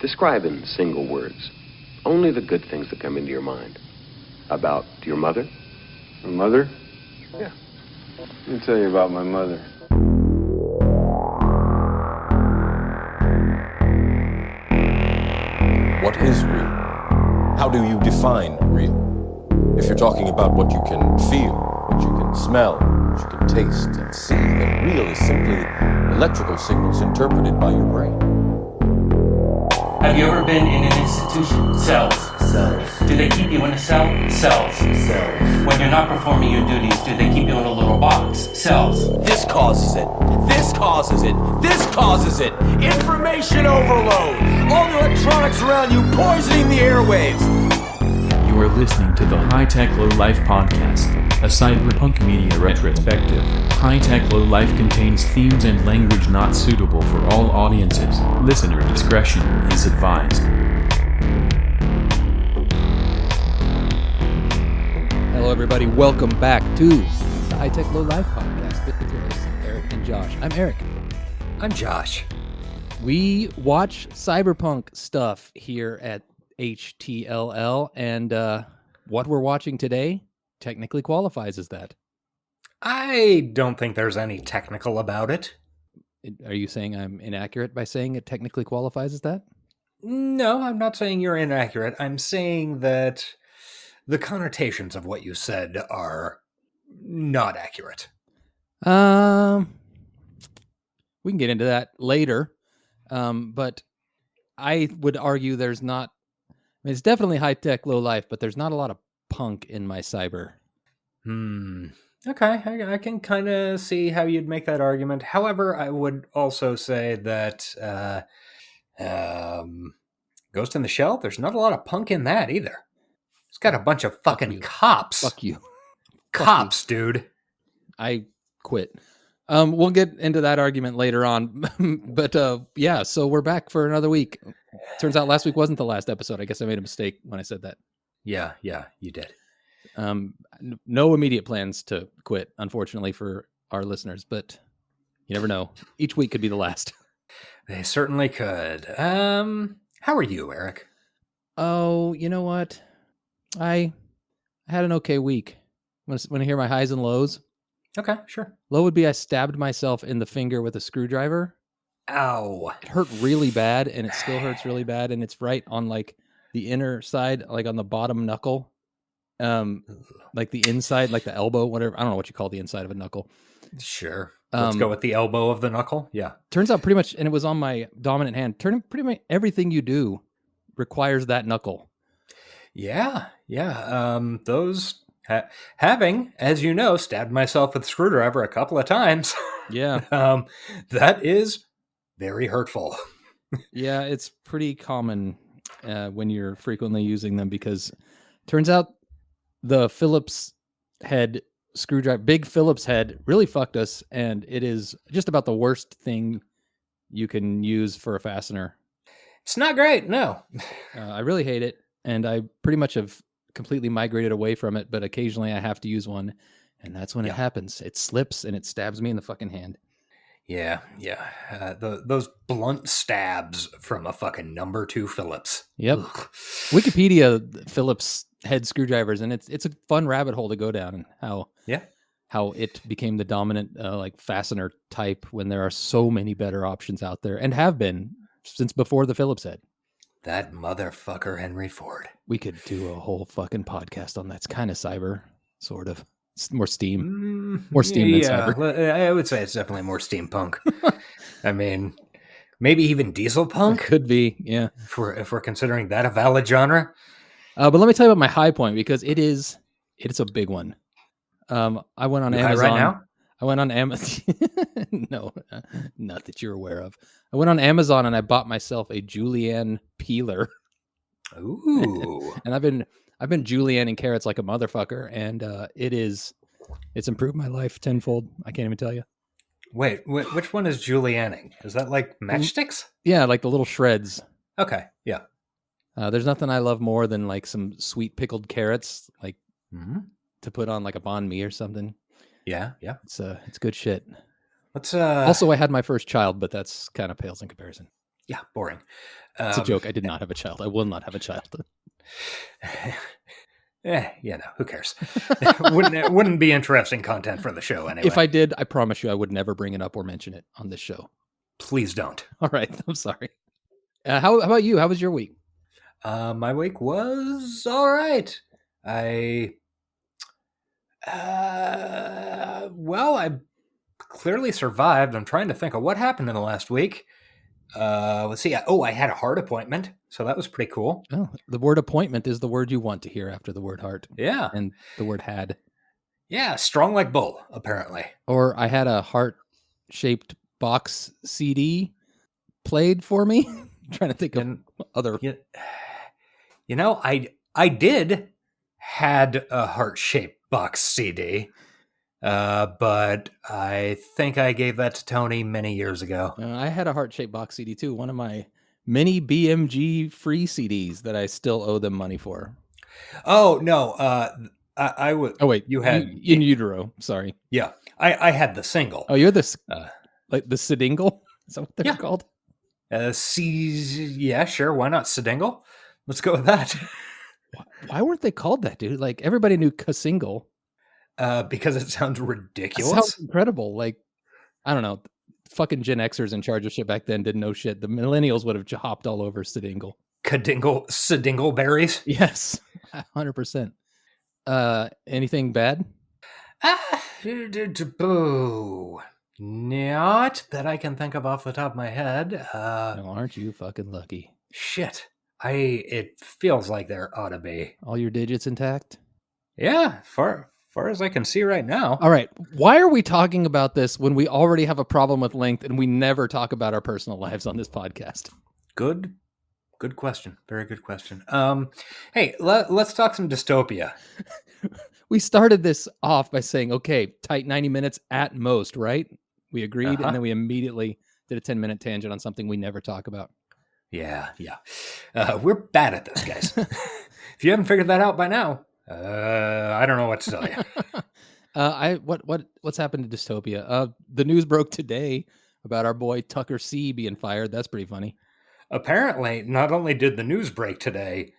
Describe in single words only the good things that come into your mind. About your mother? My mother? Yeah. Let me tell you about my mother. What is real? How do you define real? If you're talking about what you can feel, what you can smell, what you can taste and see, then real is simply electrical signals interpreted by your brain. Have you ever been in an institution? Cells. Do they keep you in a cell? Cells. When you're not performing your duties, do they keep you in a little box? Cells. This causes it. This causes it. This causes it. Information overload. All the electronics around you poisoning the airwaves. You are listening to the High Tech Low Life podcast, a cyberpunk media retrospective. High Tech Low Life contains themes and language not suitable for all audiences. Listener discretion is advised. Hello, everybody. Welcome back to the High Tech Low Life podcast with your hosts, Eric and Josh. I'm Eric. I'm Josh. We watch cyberpunk stuff here at HTLL, and what we're watching today technically qualifies as that. I don't think there's any technical about it. Are you saying I'm inaccurate by saying it technically qualifies as that? No, I'm not saying you're inaccurate. I'm saying that the connotations of what you said are not accurate. We can get into that later, but I would argue there's not. I mean, it's definitely high tech, low life, but there's not a lot of punk in my cyber. Okay, I can kind of see how you'd make that argument. However, I would also say that Ghost in the Shell, there's not a lot of punk in that either. It's got a bunch of fucking cops. Fuck you. Cops, dude. I quit. We'll get into that argument later on. But yeah, so we're back for another week. Turns out last week wasn't the last episode. I guess I made a mistake when I said that. Yeah, you did. No immediate plans to quit, unfortunately, for our listeners, but you never know. Each week could be the last. They certainly could. How are you, Eric? Oh, you know what? I had an okay week. Want to hear my highs and lows? Okay, sure. Low would be I stabbed myself in the finger with a screwdriver. Ow. It hurt really bad, and it still hurts really bad, and it's right on like the inner side, like on the bottom knuckle. Like the inside, like the elbow, whatever. I don't know what you call the inside of a knuckle. Sure. Let's go with the elbow of the knuckle. Yeah. Turns out pretty much, and it was on my dominant hand. Pretty much everything you do requires that knuckle. Yeah. Those having, as you know, stabbed myself with a screwdriver a couple of times. Yeah. That is very hurtful. Yeah, it's pretty common when you're frequently using them because turns out the Phillips head screwdriver, big Phillips head, really fucked us, and it is just about the worst thing you can use for a fastener. It's not great, no. I really hate it, and I pretty much have completely migrated away from it, but occasionally I have to use one, and that's when it happens. It slips, and it stabs me in the fucking hand. Yeah. Those blunt stabs from a fucking number 2 Phillips. Yep. Ugh. Wikipedia Phillips head screwdrivers, and it's a fun rabbit hole to go down, and how it became the dominant like fastener type when there are so many better options out there and have been since before the Phillips head. That motherfucker Henry Ford. We could do a whole fucking podcast on that. It's kind of cyber, sort of. It's more steam. More steam than cyber. I would say it's definitely more steampunk. I mean, maybe even diesel punk? Could be, yeah. If we're considering that a valid genre. But let me tell you about my high point because it's a big one. I went on Amazon. Right now? I went on Amazon. No, not that you're aware of. I went on Amazon and I bought myself a julienne peeler. Ooh. And I've been julienning carrots like a motherfucker, and it's improved my life tenfold. I can't even tell you. Wait, which one is julienning? Is that like matchsticks? Yeah, like the little shreds. Okay, yeah. There's nothing I love more than like some sweet pickled carrots, like to put on like a banh mi or something. Yeah. It's good shit. Let's Also, I had my first child, but that's kind of pales in comparison. Yeah, boring. It's a joke. I did not have a child. I will not have a child. Who cares? Wouldn't be interesting content for the show anyway. If I did, I promise you I would never bring it up or mention it on this show. Please don't. All right. I'm sorry. How about you? How was your week? My week was all right. I clearly survived. I'm trying to think of what happened in the last week. Let's see. I had a heart appointment, so that was pretty cool. Oh, the word appointment is the word you want to hear after the word heart. Yeah. And the word had. Yeah, strong like bull, apparently. Or I had a heart-shaped box CD played for me. I'm trying to think of other... I did had a heart-shaped box CD, but I think I gave that to Tony many years ago. I had a heart-shaped box CD too. One of my many BMG free CDs that I still owe them money for. Oh no, I would. Oh wait, you had in utero. Sorry. Yeah, I had the single. Oh, you're the like the Sidingle. Is that what they're called? Yeah, sure. Why not Sidingle? Let's go with that. Why weren't they called that, dude? Like everybody knew Casingle. Because it sounds ridiculous. It sounds incredible. Like, I don't know. Fucking Gen Xers in charge of shit back then didn't know shit. The millennials would have hopped all over Sidingle. Sidingle berries? Yes. 100%. Anything bad? Boo. Not that I can think of off the top of my head. No, aren't you fucking lucky? Shit. It feels like there ought to be. All your digits intact? Yeah, far as I can see right now. All right. Why are we talking about this when we already have a problem with length and we never talk about our personal lives on this podcast? Good question. Very good question. Hey, let's talk some dystopia. We started this off by saying, okay, tight 90 minutes at most, right? We agreed, and then we immediately did a 10-minute tangent on something we never talk about. Yeah. We're bad at this, guys. If you haven't figured that out by now, I don't know what to tell you. What's happened to dystopia? The news broke today about our boy Tucker C being fired. That's pretty funny. Apparently, not only did the news break today,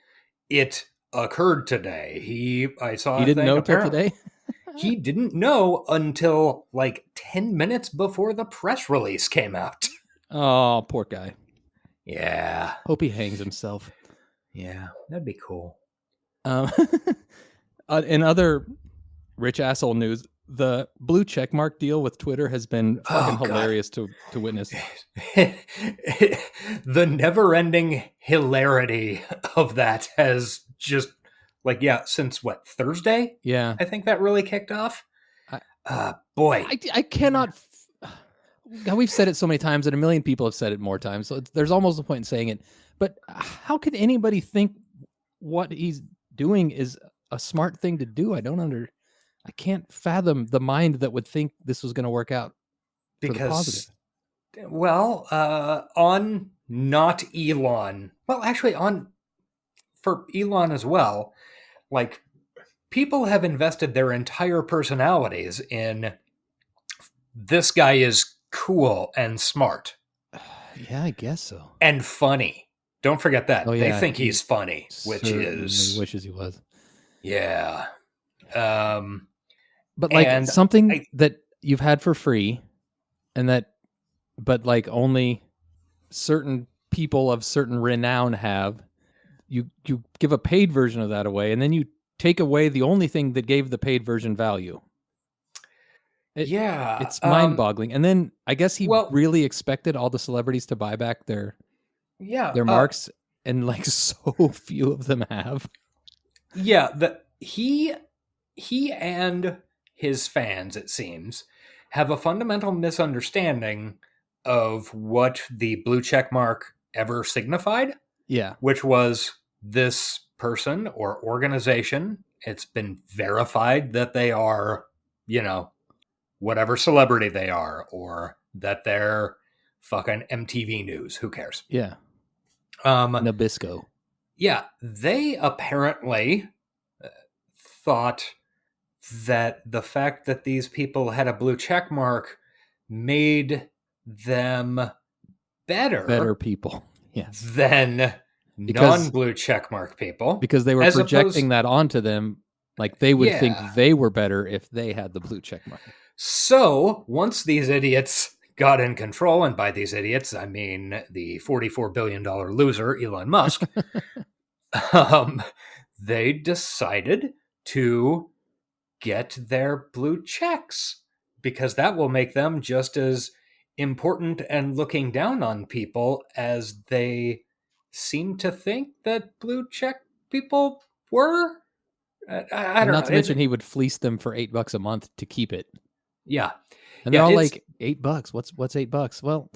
it occurred today. I saw. He didn't know till today. He didn't know until like 10 minutes before the press release came out. Oh, poor guy. Yeah. Hope he hangs himself. Yeah, that'd be cool. In other rich asshole news, the blue checkmark deal with Twitter has been fucking hilarious to witness. The never-ending hilarity of that has just since what, Thursday? Yeah, I think that really kicked off. Boy, I cannot. We've said it so many times, and a million people have said it more times. So there's almost a point in saying it. But how could anybody think what he's doing is a smart thing to do? I can't fathom the mind that would think this was going to work out for the positive. Well, on not Elon. Well, actually, for Elon as well. Like, people have invested their entire personalities in this guy is cool and smart. Yeah, I guess so. And funny. Don't forget that. Oh, yeah, they think he's funny, which is... wishes he was. Yeah. But like something that you've had for free but like only certain people of certain renown have, you give a paid version of that away, and then you take away the only thing that gave the paid version value. It's mind-boggling. And then I guess he really expected all the celebrities to buy back their marks, and like so few of them have. Yeah, he and his fans, it seems, have a fundamental misunderstanding of what the blue check mark ever signified. Yeah. Which was this person or organization. It's been verified that they are, whatever celebrity they are, or that they're fucking MTV News. Who cares? Yeah. Nabisco. Yeah. They apparently thought that the fact that these people had a blue check mark made them better people. Yes. than non-blue checkmark people. Because they were as projecting that onto them. Like they would think Yeah. they were better if they had the blue check mark. So once these idiots got in control, and by these idiots, I mean the $44 billion loser, Elon Musk, they decided to get their blue checks because that will make them just as important and looking down on people as they seem to think that blue check people were. I don't know. Not to mention he would fleece them for $8 a month to keep it. Yeah. And they're all like, $8. What's $8? Well,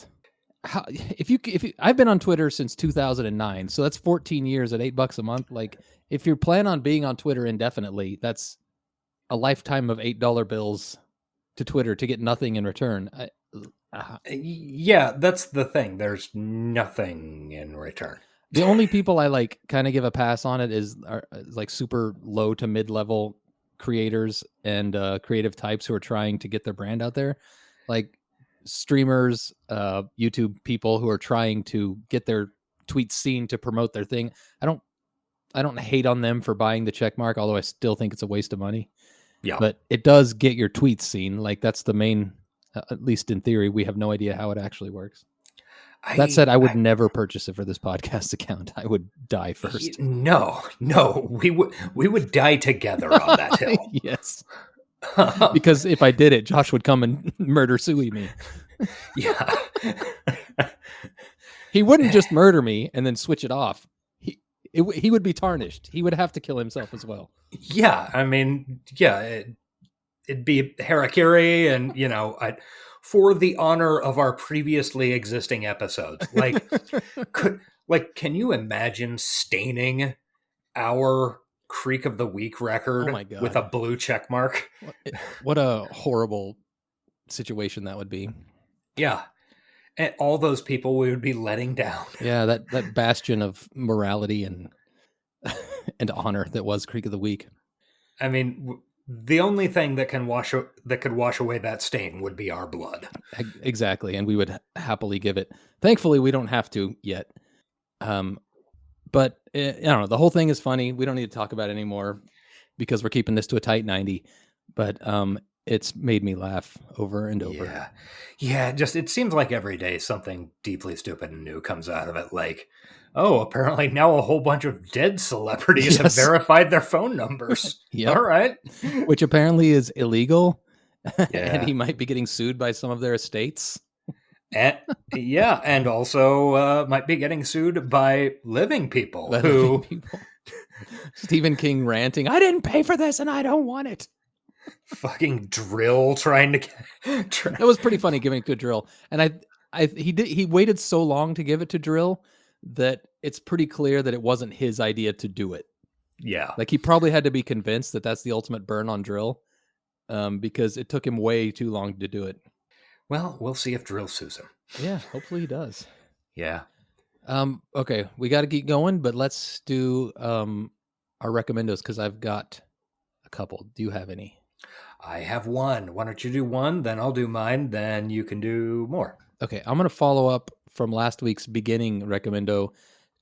if you I've been on Twitter since 2009, so that's 14 years at $8 a month. Like, if you plan on being on Twitter indefinitely, that's a lifetime of $8 bills to Twitter to get nothing in return. Yeah, that's the thing. There's nothing in return. The only people I like kind of give a pass on it is like super low to mid-level creators and creative types who are trying to get their brand out there, like streamers, YouTube people who are trying to get their tweets seen to promote their thing. I don't hate on them for buying the check mark, although I still think it's a waste of money. Yeah, but it does get your tweets seen. Like that's the main, at least in theory. We have no idea how it actually works. That said, I would never purchase it for this podcast account. I would die first. No, we would die together on that hill. Yes, because if I did it, Josh would come and murder Sui me. Yeah, he wouldn't just murder me and then switch it off. He would be tarnished. He would have to kill himself as well. Yeah, I mean, yeah, it'd be harakiri, and for the honor of our previously existing episodes. Like, can you imagine staining our Creek of the Week record with a blue check mark? What a horrible situation that would be. Yeah. And all those people we would be letting down. Yeah, that bastion of morality and honor that was Creek of the Week. I mean, the only thing that could wash away that stain would be our blood. Exactly, and we would happily give it. Thankfully, we don't have to yet. But I don't know. The whole thing is funny. We don't need to talk about it anymore because we're keeping this to a tight 90. But it's made me laugh over and over. Yeah. Just it seems like every day something deeply stupid and new comes out of it. Like, oh, apparently now a whole bunch of dead celebrities have verified their phone numbers. Yep. All right. Which apparently is illegal. Yeah. And he might be getting sued by some of their estates. And also might be getting sued by living people. Stephen King ranting, I didn't pay for this and I don't want it. Fucking Drill trying to That was pretty funny giving it to Drill. And he waited so long to give it to Drill that it's pretty clear that it wasn't his idea to do it. Yeah. Like he probably had to be convinced that that's the ultimate burn on Drill because it took him way too long to do it. Well, we'll see if Drill sues him. Yeah, hopefully he does. Yeah. Okay, we got to keep going, but let's do our recommendos because I've got a couple. Do you have any? I have one. Why don't you do one, then I'll do mine, then you can do more. Okay, I'm going to follow up from last week's beginning recommendo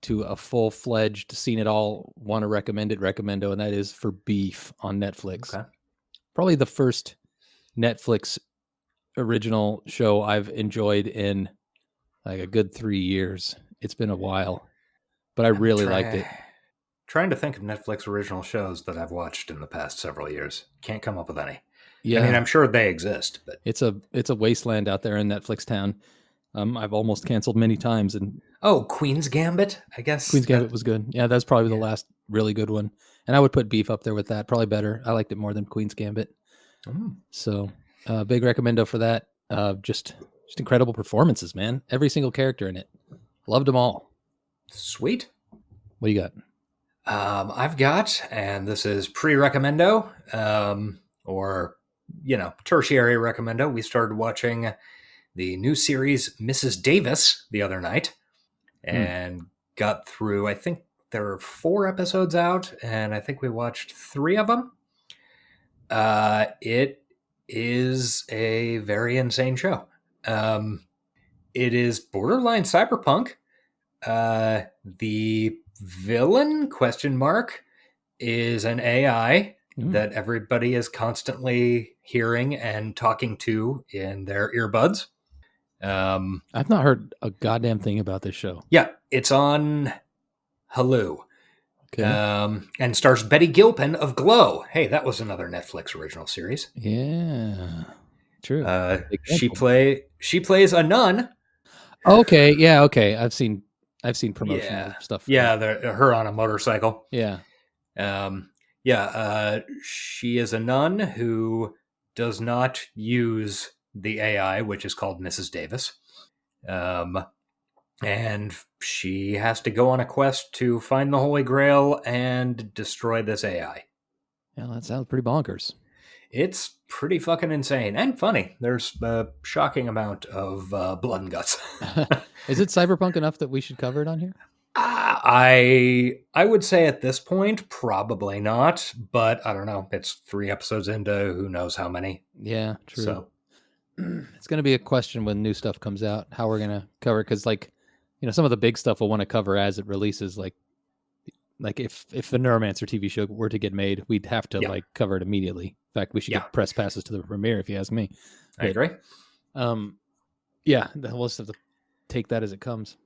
to a full-fledged, seen it all, want to recommend it recommendo, and that is for Beef on Netflix. Okay. Probably the first Netflix original show I've enjoyed in like a good 3 years. It's been a while, but I really liked it. Trying to think of Netflix original shows that I've watched in the past several years. Can't come up with any. Yeah. I mean, I'm sure they exist, but it's a wasteland out there in Netflix town. I've almost canceled many times. And Queen's Gambit, I guess. Queen's Gambit was good. Yeah, that's probably the last really good one. And I would put Beef up there with that. Probably better. I liked it more than Queen's Gambit. So big recommendo for that. Just incredible performances, man. Every single character in it. Loved them all. Sweet. What do you got? I've got, and this is pre-recommendo, or, tertiary recommendo. We started watching the new series Mrs. Davis the other night and got through, I think there are 4 episodes out, and I think we watched 3 of them. It is a very insane show. It is borderline cyberpunk. The villain, question mark, is an AI that everybody is constantly hearing and talking to in their earbuds. I've not heard a goddamn thing about this show. Yeah, it's on Hulu. Okay. And stars Betty Gilpin of Glow. Hey, that was another Netflix original series. Yeah. True. She plays a nun. Okay, yeah, okay. I've seen promotional stuff. Yeah, her on a motorcycle. Yeah. She is a nun who does not use the AI, which is called Mrs. Davis. And she has to go on a quest to find the Holy Grail and destroy this AI. Yeah, that sounds pretty bonkers. It's pretty fucking insane and funny. There's a shocking amount of blood and guts. Is it cyberpunk enough that we should cover it on here? I would say at this point, probably not, but I don't know. It's 3 episodes into who knows how many. Yeah, true. So it's going to be a question when new stuff comes out, how we're going to cover it. Because, like, you know, some of the big stuff we'll want to cover as it releases. Like if the Neuromancer TV show were to get made, we'd have to like cover it immediately. In fact, we should get press passes to the premiere, if you ask me. I agree. Yeah, we'll just have to take that as it comes.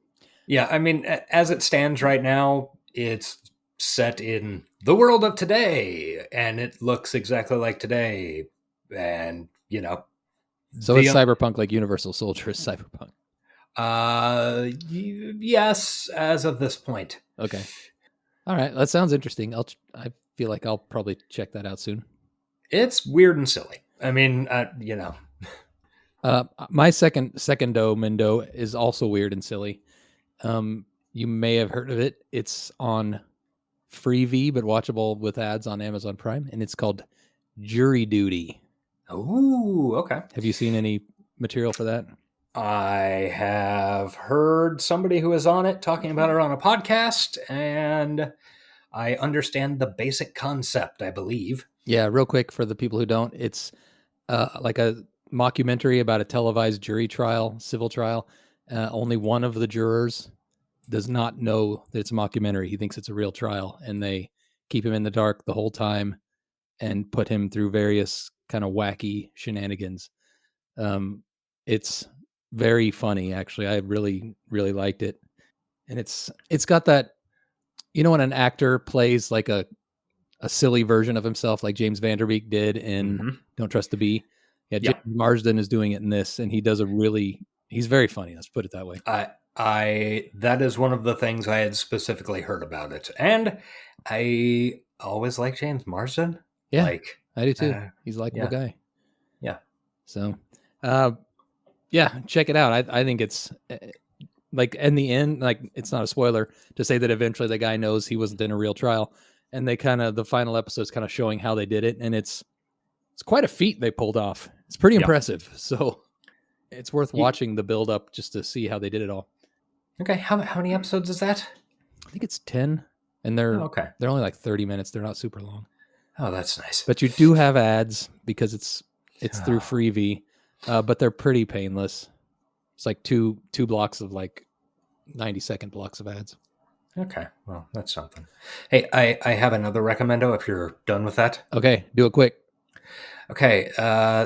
Yeah, I mean, as it stands right now, it's set in the world of today, and it looks exactly like today. And, you know. So it's cyberpunk like Universal Soldier is cyberpunk? Yes, as of this point. Okay. All right, that sounds interesting. I feel like I'll probably check that out soon. It's weird and silly. I mean, you know. My secondo Mendo is also weird and silly. You may have heard of it. It's on Freevee, but watchable with ads on Amazon Prime, and it's called Jury Duty. Oh, okay. Have you seen any material for that? I have heard somebody who is on it talking about it on a podcast, and I understand the basic concept, I believe. Yeah, real quick for the people who don't, it's like a mockumentary about a televised jury trial, civil trial. Only one of the jurors does not know that it's a mockumentary. He thinks it's a real trial, and they keep him in the dark the whole time and put him through various kind of wacky shenanigans. It's very funny, actually. I really, really liked it. And it's got that, you know, when an actor plays like a silly version of himself, like James Van Der Beek did in Don't Trust the Bee. Yeah, James Marsden is doing it in this, and he does he's very funny. Let's put it that way. That is one of the things I had specifically heard about it. And I always like James Marsden. Yeah, I do too. He's a likable guy. Yeah. So, yeah, check it out. I think it's like in the end, like it's not a spoiler to say that eventually the guy knows he wasn't in a real trial, and the final episode is kind of showing how they did it, and it's quite a feat they pulled off. It's pretty impressive. So it's worth watching the build up just to see how they did it all. Okay, how many episodes is that? I think it's 10, and they're only like 30 minutes. They're not super long. Oh, that's nice. But you do have ads because it's through Freevee, but they're pretty painless. It's like two blocks of like 90-second blocks of ads. Okay, well, that's something. Hey, I have another recommendo if you're done with that. Okay, do it quick. Okay,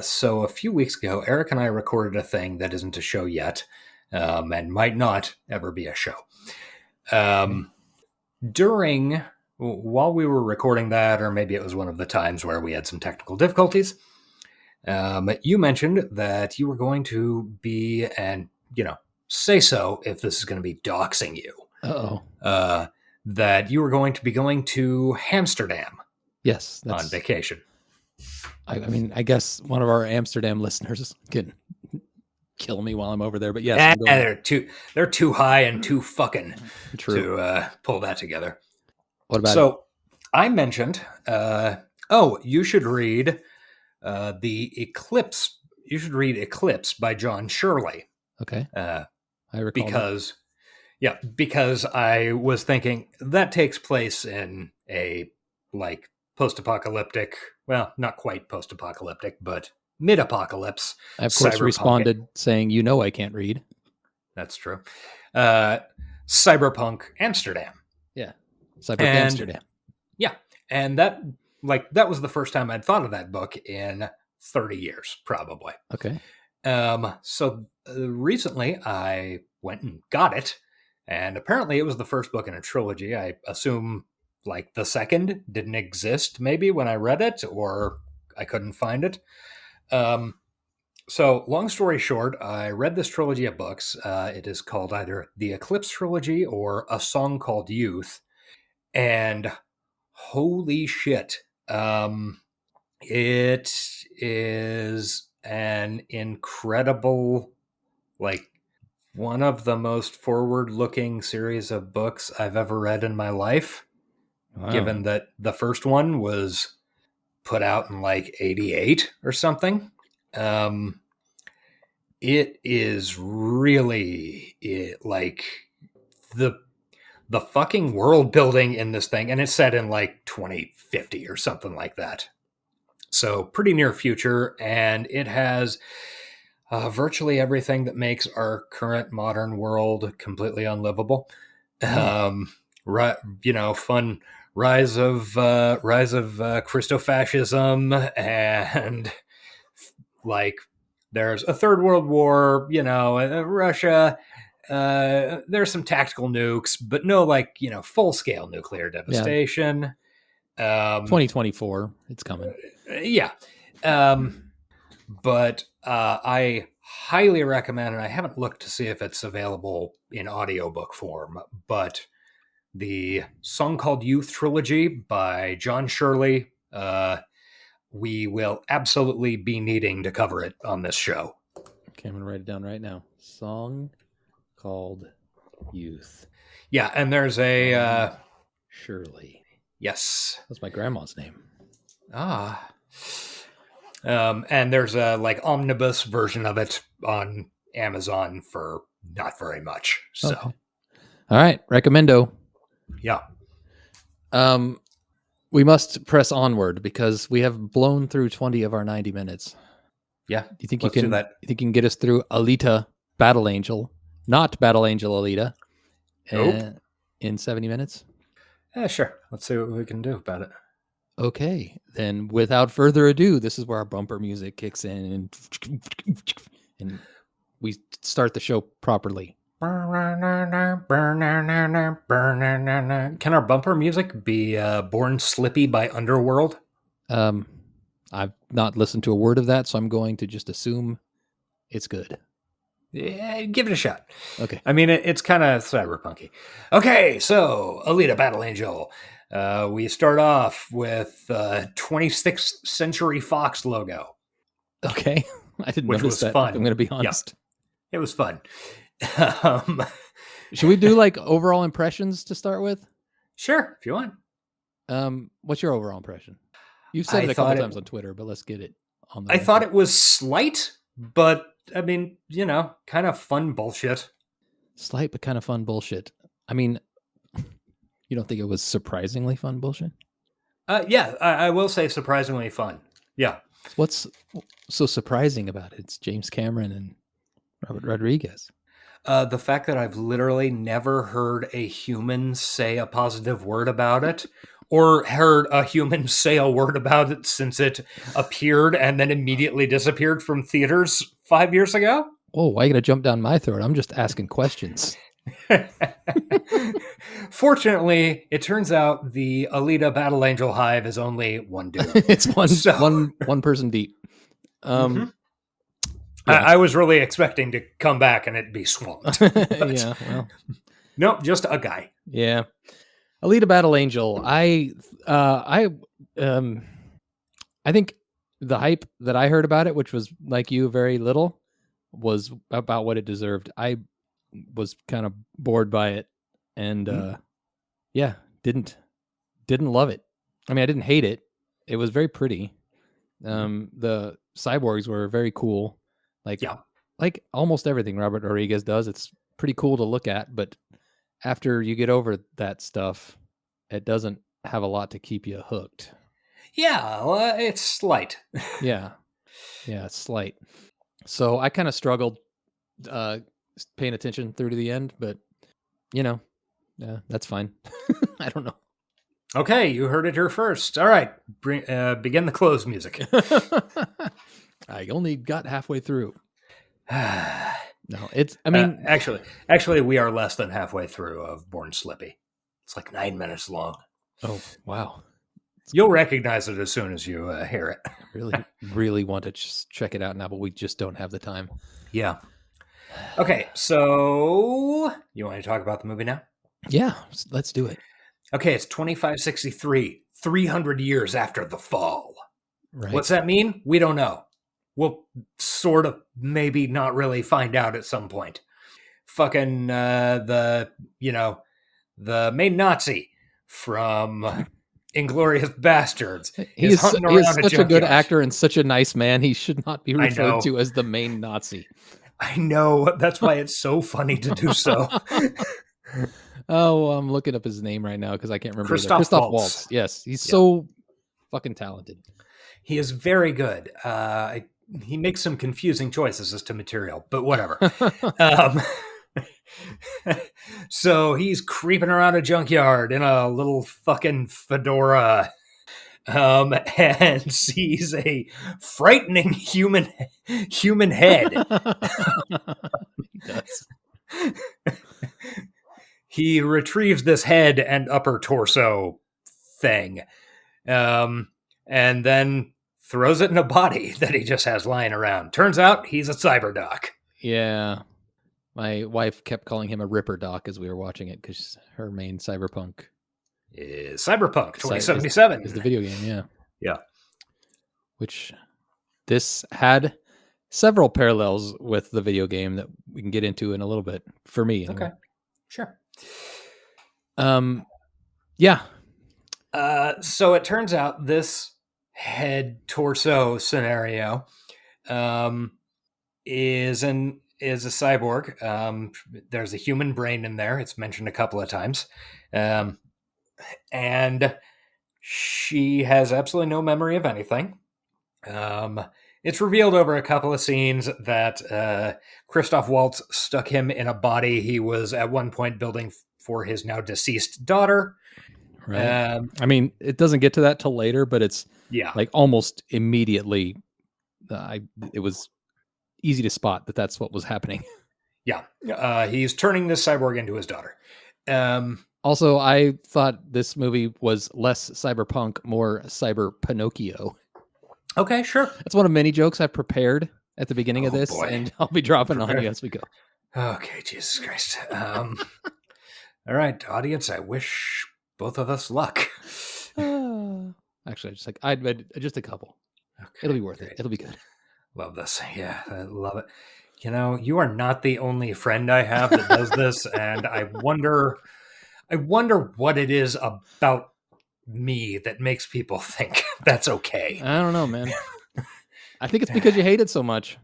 so a few weeks ago, Eric and I recorded a thing that isn't a show yet, and might not ever be a show. While we were recording that, or maybe it was one of the times where we had some technical difficulties, you mentioned that you were going to be, and, you know, say so if this is going to be doxing you. Uh-oh. That you were going to be going to Amsterdam. Yes. On vacation. I mean, I guess one of our Amsterdam listeners can kill me while I'm over there, but yes. They're too high and too fucking to pull that together. What about So I mentioned, you should read the Eclipse. You should read Eclipse by John Shirley. Okay. I recall because I was thinking that takes place in a like post-apocalyptic, well, not quite post-apocalyptic, but mid-apocalypse. I, of course, responded saying, I can't read. That's true. Cyberpunk Amsterdam. Yeah. Cyberpunk Amsterdam. Yeah. And that was the first time I'd thought of that book in 30 years, probably. Okay. So recently I went and got it, and apparently it was the first book in a trilogy. I assume like the second didn't exist maybe when I read it, or I couldn't find it. So long story short, I read this trilogy of books. It is called either the Eclipse Trilogy or A Song Called Youth. And holy shit. It is an incredible, like, one of the most forward-looking series of books I've ever read in my life. Wow. Given that the first one was put out in like 88 or something. It is really like the fucking world building in this thing, and it's set in like 2050 or something like that. So pretty near future, and it has virtually everything that makes our current modern world completely unlivable. Fun rise of Christofascism, and like there's a third world war, Russia. There's some tactical nukes, but no full scale nuclear devastation. 2024, it's coming. Yeah. But I highly recommend, and I haven't looked to see if it's available in audiobook form, but the Song Called Youth trilogy by John Shirley. We will absolutely be needing to cover it on this show. Okay, I'm going to write it down right now. Song Called Youth. Yeah, and there's a... Shirley. Yes. That's my grandma's name. Ah. And there's a omnibus version of it on Amazon for not very much. So, okay. All right, recommendo. Yeah. We must press onward because we have blown through 20 of our 90 minutes. Yeah. Do you think you can? You think you can get us through Alita, Battle Angel, not Battle Angel Alita, in 70 minutes? Yeah, sure. Let's see what we can do about it. Okay, then without further ado, this is where our bumper music kicks in and we start the show properly. Can our bumper music be Born Slippy by Underworld? I've not listened to a word of that, so I'm going to just assume it's good. Yeah, give it a shot. Okay. I mean, it's kind of cyberpunky. Okay, so Alita Battle Angel. We start off with 26th Century Fox logo. Okay. I didn't which notice was that. fun. I'm going to be honest. Yeah, it was fun. Should we do overall impressions to start with? Sure, if you want. What's your overall impression? You've said it a couple times on Twitter, but let's get it on the I thought it was slight, but I mean, kind of fun bullshit. Slight, but kind of fun bullshit. I mean, you don't think it was surprisingly fun bullshit? Yeah, I will say surprisingly fun. Yeah. What's so surprising about it? It's James Cameron and Robert Rodriguez. The fact that I've literally never heard a human say a positive word about it, or heard a human say a word about it since it appeared and then immediately disappeared from theaters 5 years ago. Oh, why are you going to jump down my throat? I'm just asking questions. Fortunately, it turns out the Alita Battle Angel hive is only one dude. It's one person deep. Yeah. I was really expecting to come back and it'd be swamped. Yeah, well. Nope, just a guy. Yeah. Alita Battle Angel. I think the hype that I heard about it, which was like you, very little, was about what it deserved. I was kind of bored by it, and didn't love it. I mean, I didn't hate it. It was very pretty. The cyborgs were very cool. Like almost everything Robert Rodriguez does, it's pretty cool to look at. But after you get over that stuff, it doesn't have a lot to keep you hooked. Yeah, well, it's slight. Yeah, it's slight. So I kind of struggled paying attention through to the end, but that's fine. I don't know. Okay, you heard it here first. All right, begin the close music. I only got halfway through. No, actually, we are less than halfway through of Born Slippy. It's like 9 minutes long. Oh, wow. You'll recognize it as soon as you hear it. I really want to just check it out now, but we just don't have the time. Yeah. Okay, so you want to talk about the movie now? Yeah, let's do it. Okay, it's 2563, 300 years after the fall. Right. What's that mean? We don't know. We'll sort of maybe not really find out at some point. Fucking the main Nazi from Inglourious Bastards He is hunting around such a good actor and such a nice man. He should not be referred to as the main Nazi. I know. That's why it's so funny to do so. Oh, I'm looking up his name right now because I can't remember. Christoph Waltz. Yes, he's so fucking talented. He is very good. He makes some confusing choices as to material, but whatever. So he's creeping around a junkyard in a little fucking fedora and sees a frightening human head. He does. He retrieves this head and upper torso thing, and then throws it in a body that he just has lying around. Turns out he's a cyberdoc. Yeah. My wife kept calling him a ripper doc as we were watching it because her main cyberpunk is Cyberpunk 2077. Is the video game, yeah. Yeah. Which this had several parallels with the video game that we can get into in a little bit, for me. Anyway. Okay. Sure. Yeah. So it turns out this head torso scenario is a cyborg. There's a human brain in there. It's mentioned a couple of times. And she has absolutely no memory of anything. It's revealed over a couple of scenes that Christoph Waltz stuck him in a body he was at one point building for his now deceased daughter. Right. I mean, it doesn't get to that till later, but it's like almost immediately. It was easy to spot that that's what was happening. Yeah. He's turning this cyborg into his daughter. Also, I thought this movie was less cyberpunk, more cyber Pinocchio. Okay, sure. That's one of many jokes I've prepared at the beginning of this, and I'll be dropping on you as we go. Okay, Jesus Christ. All right, audience, I wish both of us luck. Actually, I'd read just a couple. Okay, it'll be worth it. It'll be good. Love this. Yeah, I love it. You know, you are not the only friend I have that does this, and I wonder what it is about me that makes people think that's okay. I don't know, man. I think it's because you hate it so much.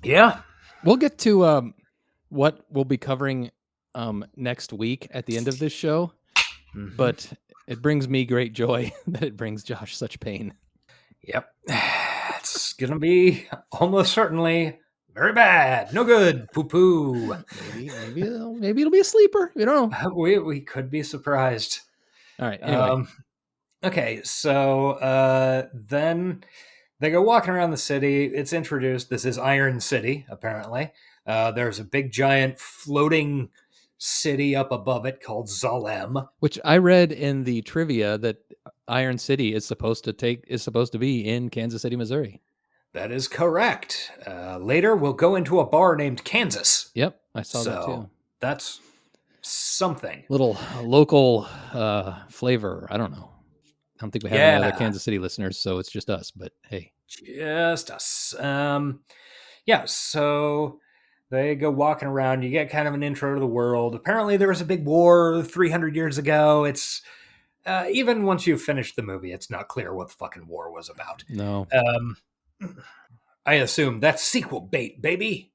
Yeah. We'll get to what we'll be covering next week at the end of this show, but it brings me great joy that it brings Josh such pain. Yep. It's going to be almost certainly very bad. No good. Poo-poo. Maybe it'll be a sleeper. We don't know. We could be surprised. All right. Anyway. Okay. So then they go walking around the city. It's introduced. This is Iron City, apparently. There's a big, giant floating city up above it called Zalem. Which I read in the trivia that Iron City is supposed to be in Kansas City, Missouri. That is correct. Later, we'll go into a bar named Kansas. Yep, I saw that too. That's something. Little local flavor. I don't know. I don't think we have any other Kansas City listeners, so it's just us. But hey, just us. Yeah. So they go walking around. You get kind of an intro to the world. Apparently, there was a big war 300 years ago. It's even once you've finished the movie, it's not clear what the fucking war was about. No. I assume that's sequel bait, baby.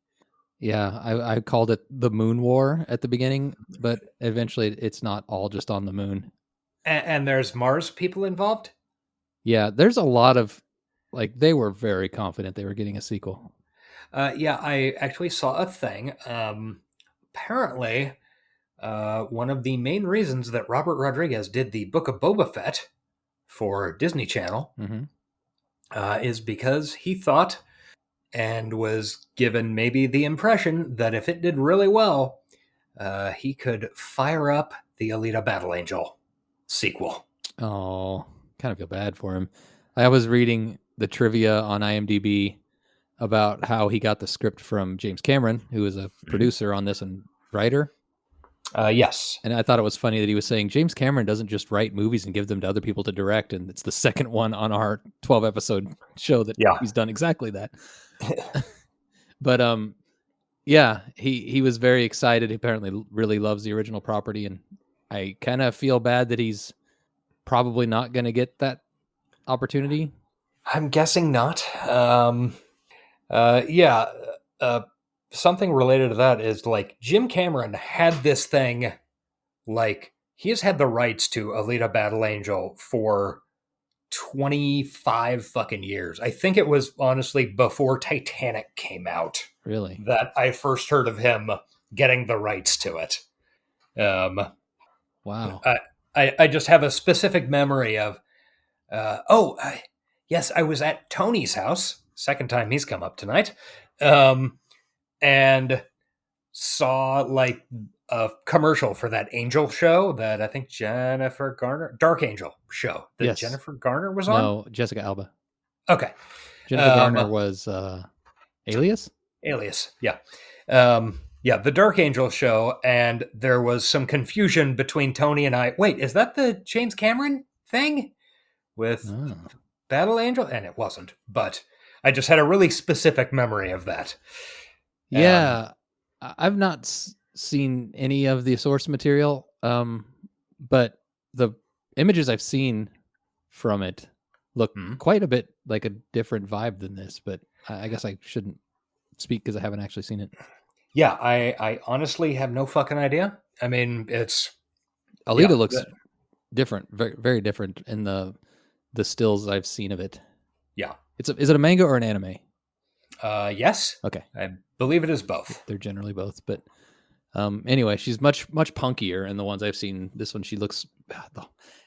Yeah, I called it the Moon War at the beginning, but eventually it's not all just on the moon. And there's Mars people involved? Yeah, there's a lot of, they were very confident they were getting a sequel. Yeah, I actually saw a thing. apparently, one of the main reasons that Robert Rodriguez did the Book of Boba Fett for Disney Channel is because he thought and was given maybe the impression that if it did really well, he could fire up the Alita Battle Angel sequel. Oh, kind of feel bad for him. I was reading the trivia on IMDb about how he got the script from James Cameron, who is a producer on this and writer. Yes. And I thought it was funny that he was saying James Cameron doesn't just write movies and give them to other people to direct. And it's the second one on our 12 episode show that he's done exactly that. But yeah, he was very excited. He apparently really loves the original property. And I kind of feel bad that he's probably not going to get that opportunity. I'm guessing not. Something related to that is like Jim Cameron had this thing, like he has had the rights to Alita Battle Angel for 25 fucking years. I think it was honestly before Titanic came out. Really? That I first heard of him getting the rights to it. Wow. I just have a specific memory of, yes, I was at Tony's house, second time he's come up tonight, and saw like a commercial for that Angel show that I think Jennifer Garner, Dark Angel show that Jennifer Garner was on. No, Jessica Alba. Okay. Jennifer Garner was Alias? Alias, yeah. The Dark Angel show, and there was some confusion between Tony and I. Wait, is that the James Cameron thing with Battle Angel? And it wasn't, but I just had a really specific memory of that. Yeah, I've not seen any of the source material, but the images I've seen from it look quite a bit like a different vibe than this, but I guess I shouldn't speak because I haven't actually seen it. Yeah, I honestly have no fucking idea. I mean, it's... Alita looks different, very, very different in the stills I've seen of it. Yeah. Is it a manga or an anime? Yes. Okay. I believe it is both. They're generally both, but anyway, she's much punkier in the ones I've seen. This one, she looks...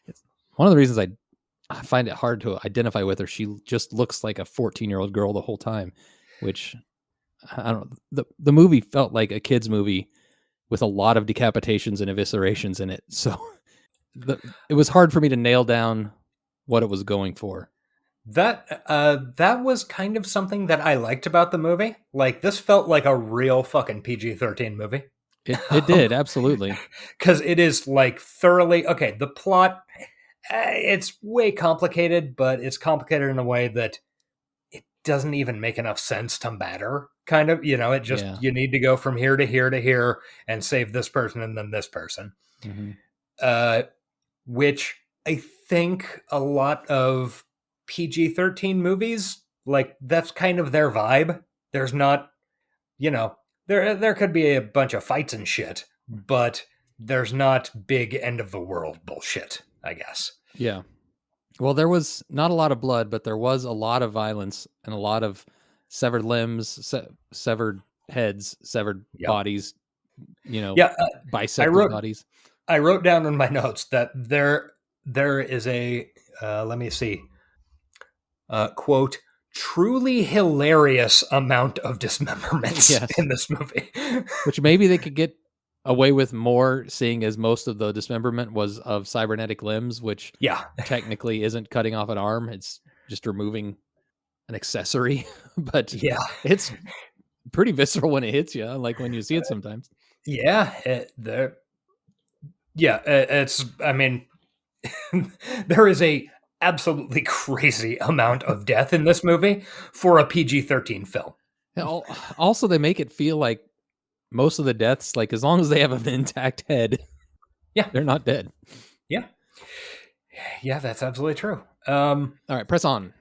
It's one of the reasons I find it hard to identify with her. She just looks like a 14-year-old girl the whole time, which... I don't know. The movie felt like a kid's movie with a lot of decapitations and eviscerations in it. So it was hard for me to nail down what it was going for. That was kind of something that I liked about the movie. Like, this felt like a real fucking PG-13 movie. It did, absolutely. Because it is like thoroughly... Okay, the plot, it's way complicated, but it's complicated in a way that it doesn't even make enough sense to matter. Kind of, it just, you need to go from here to here to here and save this person and then this person. Mm-hmm. Which I think a lot of PG-13 movies, like, that's kind of their vibe. There's not, there could be a bunch of fights and shit, but there's not big end of the world bullshit, I guess. Yeah. Well, there was not a lot of blood, but there was a lot of violence and a lot of severed limbs, severed heads, severed bodies, bisected bodies. I wrote down in my notes that there is a, let me see, quote, truly hilarious amount of dismemberments in this movie. Which maybe they could get away with more, seeing as most of the dismemberment was of cybernetic limbs, which technically isn't cutting off an arm. It's just removing an accessory. But it's pretty visceral when it hits you, like when you see it sometimes. It's, I mean, there is a absolutely crazy amount of death in this movie for a PG-13 film. Also, they make it feel like most of the deaths, like, as long as they have an intact head, they're not dead. Yeah, that's absolutely true. All right, press on.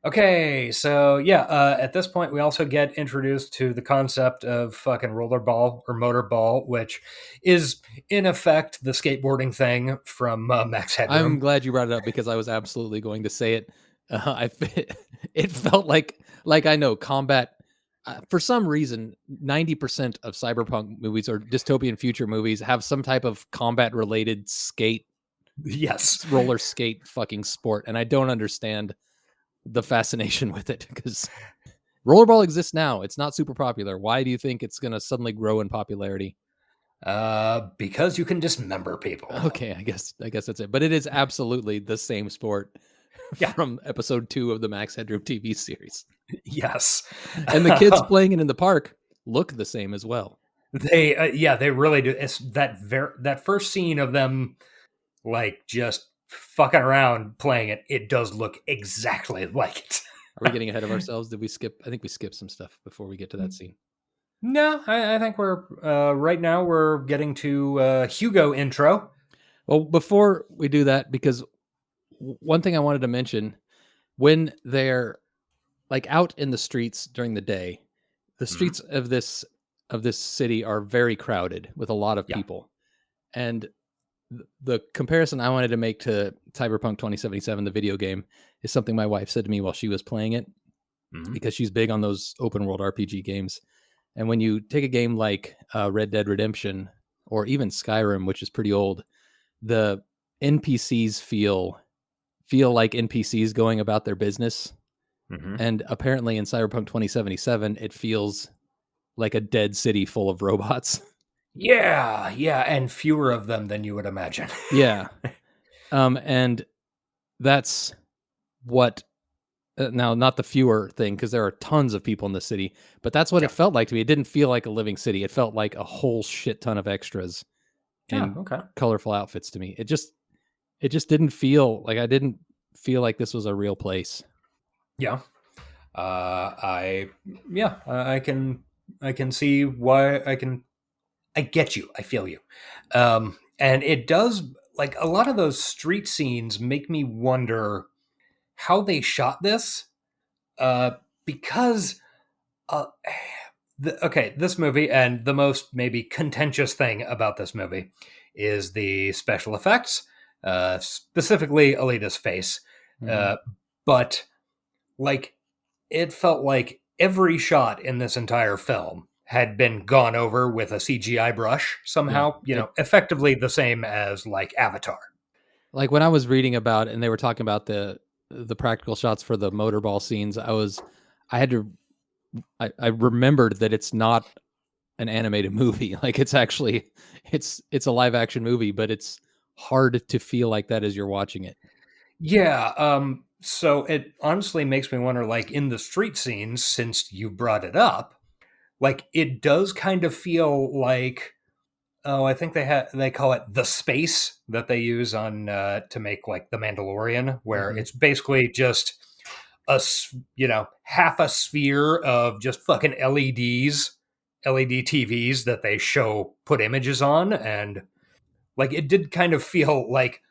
Okay, so at this point we also get introduced to the concept of fucking rollerball or motorball, which is in effect the skateboarding thing from Max Headroom. I'm glad you brought it up because I was absolutely going to say it. It felt like I know combat For some reason, 90% of cyberpunk movies or dystopian future movies have some type of combat related skate, Yes. roller skate fucking sport. And I don't understand the fascination with it because rollerball exists now. It's not super popular. Why do you think it's going to suddenly grow in popularity? Because you can dismember people. Okay, I guess that's it. But it is absolutely the same sport from episode 2 of the Max Headroom TV series. Yes. And the kids playing it in the park look the same as well. They really do. It's that first scene of them like just fucking around playing it. It does look exactly like it. Are we getting ahead of ourselves? Did we skip? I think we skipped some stuff before we get to that scene. No, I think we're right now we're getting to Hugo intro. Well, before we do that, because one thing I wanted to mention, when they're like out in the streets during the day, the streets of this city are very crowded with a lot of people. And the comparison I wanted to make to Cyberpunk 2077, the video game, is something my wife said to me while she was playing it, because she's big on those open world RPG games. And when you take a game like Red Dead Redemption or even Skyrim, which is pretty old, the NPCs feel like NPCs going about their business. And apparently in Cyberpunk 2077, it feels like a dead city full of robots. Yeah, and fewer of them than you would imagine. Yeah. And that's what, now not the fewer thing, because there are tons of people in the city, but that's what it felt like to me. It didn't feel like a living city. It felt like a whole shit ton of extras and colorful outfits to me. It just didn't feel like, I didn't feel like this was a real place. Yeah. I can see why. I get you. I feel you. And it does, like, a lot of those street scenes make me wonder how they shot this. Because this movie, and the most maybe contentious thing about this movie is the special effects, specifically Alita's face. But like, it felt like every shot in this entire film had been gone over with a CGI brush somehow, effectively the same as like Avatar. Like when I was reading about it and they were talking about the practical shots for the motorball scenes, I remembered that it's not an animated movie. Like it's actually, it's a live action movie, but it's hard to feel like that as you're watching it. Yeah. So it honestly makes me wonder, like in the street scenes, since you brought it up, like it does kind of feel like, I think they call it the space that they use on to make like the Mandalorian, where it's basically just half a sphere of just fucking LED TVs that they put images on, and like it did kind of feel like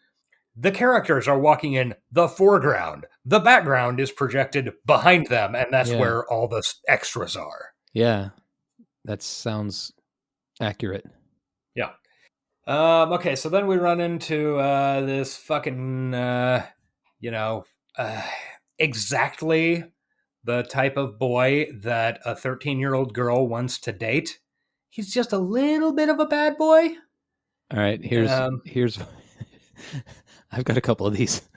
the characters are walking in the foreground. The background is projected behind them, and that's where all the extras are. Yeah, that sounds accurate. Yeah. Okay, so then we run into this fucking, exactly the type of boy that a 13-year-old girl wants to date. He's just a little bit of a bad boy. All right, here's I've got a couple of these.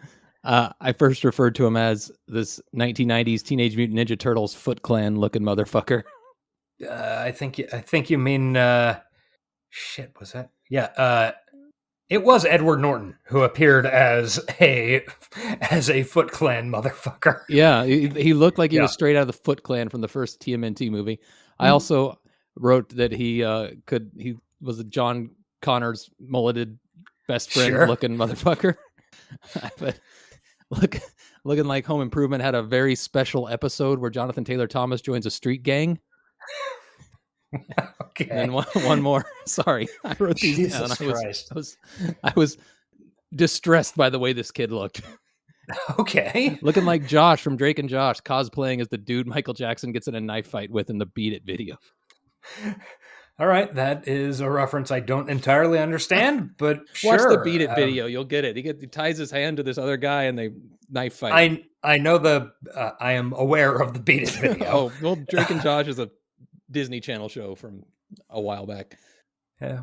I first referred to him as this 1990s Teenage Mutant Ninja Turtles Foot Clan looking motherfucker. I think you mean shit, was that? Yeah, it was Edward Norton who appeared as a Foot Clan motherfucker. Yeah, he looked like he was straight out of the Foot Clan from the first TMNT movie. I also wrote that he was a John Connor's mulleted best friend looking motherfucker. But looking like Home Improvement had a very special episode where Jonathan Taylor Thomas joins a street gang. Okay. And one more. Sorry, I wrote these Jesus down. Christ. I was distressed by the way this kid looked. Okay. Looking like Josh from Drake and Josh, cosplaying as the dude Michael Jackson gets in a knife fight with in the Beat It video. All right, that is a reference I don't entirely understand, but Watch sure. the Beat It video, you'll get it. He ties his hand to this other guy and they knife fight. I know I am aware of the Beat It video. Oh, well, Drake and Josh is a Disney Channel show from a while back.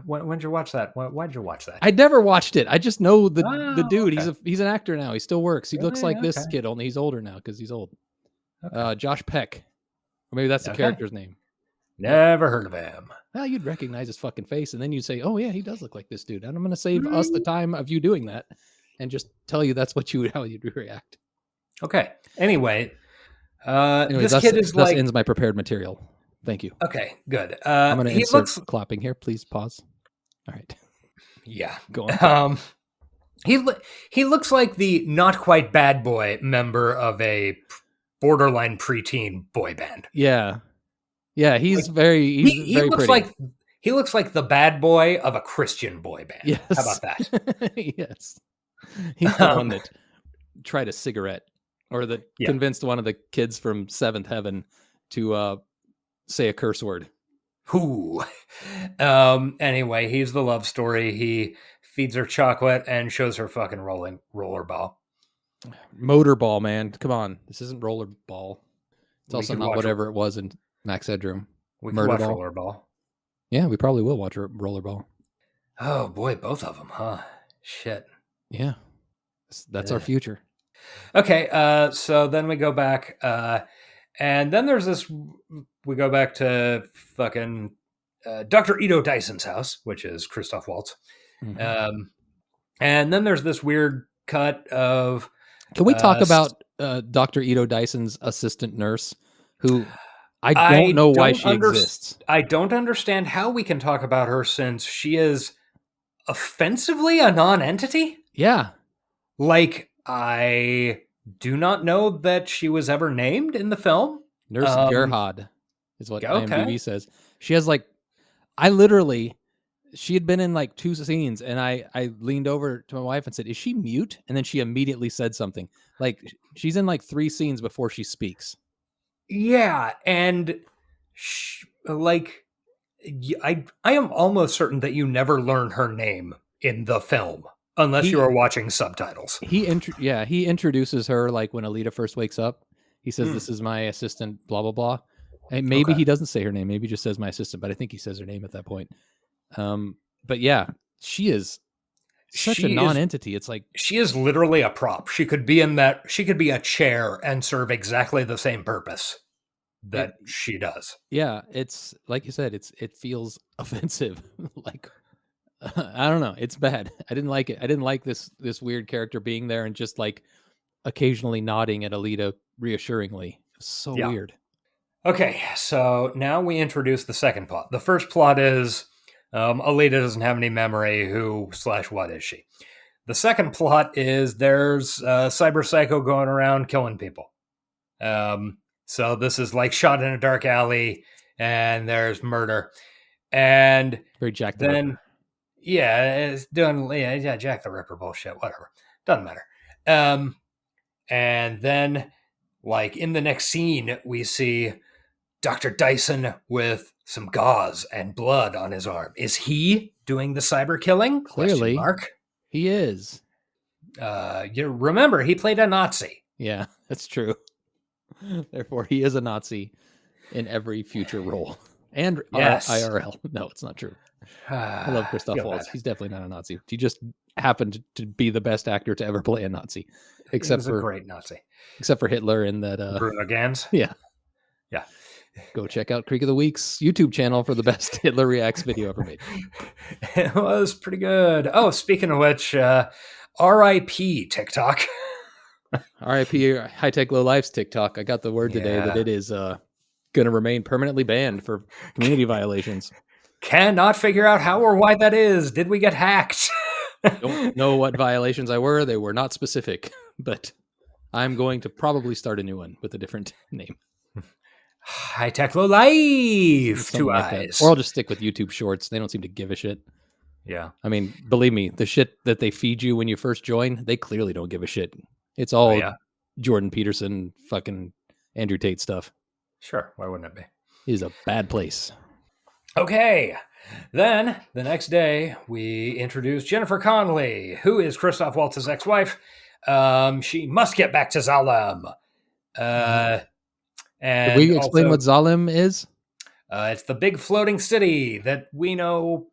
When did you watch that? Why'd you watch that? I never watched it. I just know the dude. Okay. He's an actor now. He still works. He looks like this okay. kid, only he's older now because he's old. Okay. Josh Peck. Or maybe that's the character's name. Never heard of him. Well, you'd recognize his fucking face, and then you'd say, oh, yeah, he does look like this dude. And I'm going to save us the time of you doing that and just tell you that's how you'd react. Okay. Anyway, Anyways, this kid is thus like... ends my prepared material. Thank you. Okay, good. I'm going to insert clapping here. Please pause. All right. Yeah. Go on. He looks like the not quite bad boy member of a borderline preteen boy band. Yeah. Yeah, he's very He looks pretty. he looks like the bad boy of a Christian boy band. Yes. How about that? Yes. He's the one that tried a cigarette or that convinced one of the kids from Seventh Heaven to say a curse word. Who? Anyway, he's the love story. He feeds her chocolate and shows her fucking rollerball. Motorball, man. Come on. This isn't rollerball. It's also not whatever it was in Max Headroom. We can watch rollerball. Yeah, we probably will watch rollerball. Oh boy, both of them, huh? Shit. Yeah. That's our future. Okay, so then we go back, and then there's this, we go back to fucking Dr. Ito Dyson's house, which is Christoph Waltz. Mm-hmm. And then there's this weird cut of... Can we talk about Dr. Ito Dyson's assistant nurse, who I don't know why she exists. I don't understand how we can talk about her since she is offensively a non-entity? Yeah. Like, I do not know that she was ever named in the film. Nurse Gerhard is what IMDb says. She has she had been in like 2 scenes, and I leaned over to my wife and said, is she mute? And then she immediately said something. Like, she's in like 3 scenes before she speaks. Yeah, and I am almost certain that you never learn her name in the film unless you are watching subtitles. He introduces her like when Alita first wakes up. He says, "This is my assistant." Blah blah blah. And maybe he doesn't say her name. Maybe he just says my assistant. But I think he says her name at that point. But yeah, she is such a non-entity. It's like she is literally a prop. She could be she could be a chair and serve exactly the same purpose that she does. Yeah, it's like you said, it feels offensive. Like, I don't know, it's bad. I didn't like it. I didn't like this weird character being there and just like occasionally nodding at Alita reassuringly. It was so weird. Okay, so now we introduce the second plot. The first plot is Alita doesn't have any memory. What is she? The second plot is there's a cyber psycho going around killing people. So this is like shot in a dark alley, and there's murder, and very Jack the Ripper. It's doing Jack the Ripper bullshit. Whatever, doesn't matter. And then like in the next scene, we see Dr. Dyson with some gauze and blood on his arm. Is he doing the cyber killing? Clearly, he is. You remember he played a Nazi. Yeah, that's true. Therefore, he is a Nazi in every future role. And IRL. No, it's not true. I love Christoph Waltz. He's definitely not a Nazi. He just happened to be the best actor to ever play a Nazi. Except for a great Nazi. Except for Hitler in that Bruno Gans. Yeah. Yeah. Go check out Creek of the Week's YouTube channel for the best Hitler Reacts video ever made. It was pretty good. Oh, speaking of which, R.I.P. TikTok. R.I.P. High Tech Low Life's TikTok. I got the word today that it is going to remain permanently banned for community violations. Cannot figure out how or why that is. Did we get hacked? Don't know what violations were. They were not specific, but I'm going to probably start a new one with a different name. High Tech Low Life. 2 eyes. Or I'll just stick with YouTube Shorts. They don't seem to give a shit. Yeah. I mean, believe me, the shit that they feed you when you first join, they clearly don't give a shit. It's all Jordan Peterson, fucking Andrew Tate stuff. Sure. Why wouldn't it be? It is a bad place. Okay. Then, the next day, we introduce Jennifer Connelly, who is Christoph Waltz's ex-wife. She must get back to Zalem. And Did we explain what Zalem is? It's the big floating city that we know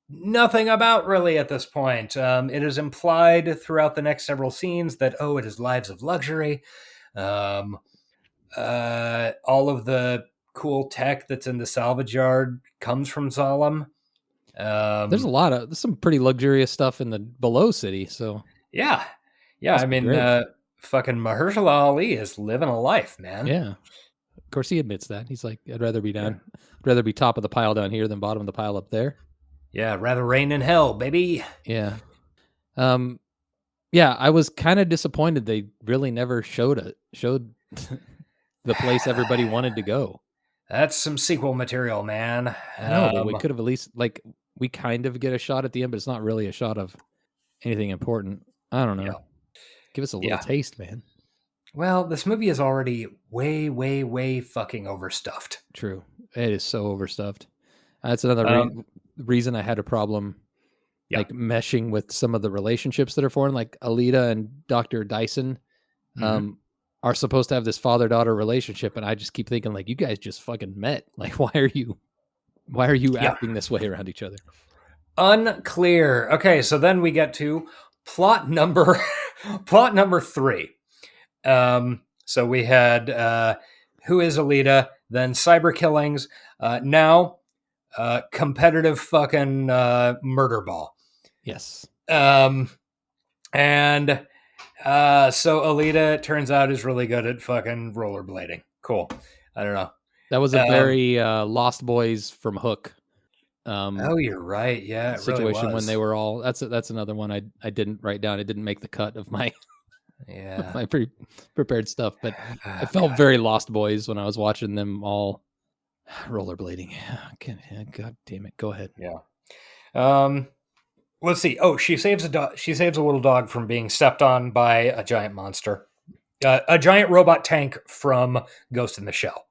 nothing about really at this point. It is implied throughout the next several scenes that, it is lives of luxury. All of the cool tech that's in the salvage yard comes from Zalem. There's some pretty luxurious stuff in the below city. So yeah. I mean, fucking Mahershala Ali is living a life, man. Yeah. Of course, he admits that. He's like, I'd rather be I'd rather be top of the pile down here than bottom of the pile up there. Yeah, rather rain in hell, baby. Yeah. Yeah, I was kind of disappointed they really never showed the place everybody wanted to go. That's some sequel material, man. I know, but we could have at least, we kind of get a shot at the end, but it's not really a shot of anything important. I don't know. Yeah. Give us a little taste, man. Well, this movie is already way, way, way fucking overstuffed. True. It is so overstuffed. That's another reason I had a problem meshing with some of the relationships that are formed, like Alita and Dr. Dyson are supposed to have this father-daughter relationship, and I just keep thinking, like, you guys just fucking met. Like, why are you acting this way around each other? Unclear. Okay, so then we get to plot number 3. So we had who is Alita, then cyber killings, now competitive fucking murder ball. Yes. So Alita, turns out, is really good at fucking rollerblading. Cool. I don't know. That was a very Lost Boys from Hook. You're right. Yeah, it situation really was. when they were all. That's another one I didn't write down. It didn't make the cut of my my prepared stuff, but it felt very Lost Boys when I was watching them all rollerblading. God damn it! Go ahead. Yeah. Let's see. Oh, she saves a dog. She saves a little dog from being stepped on by a giant monster, a giant robot tank from Ghost in the Shell.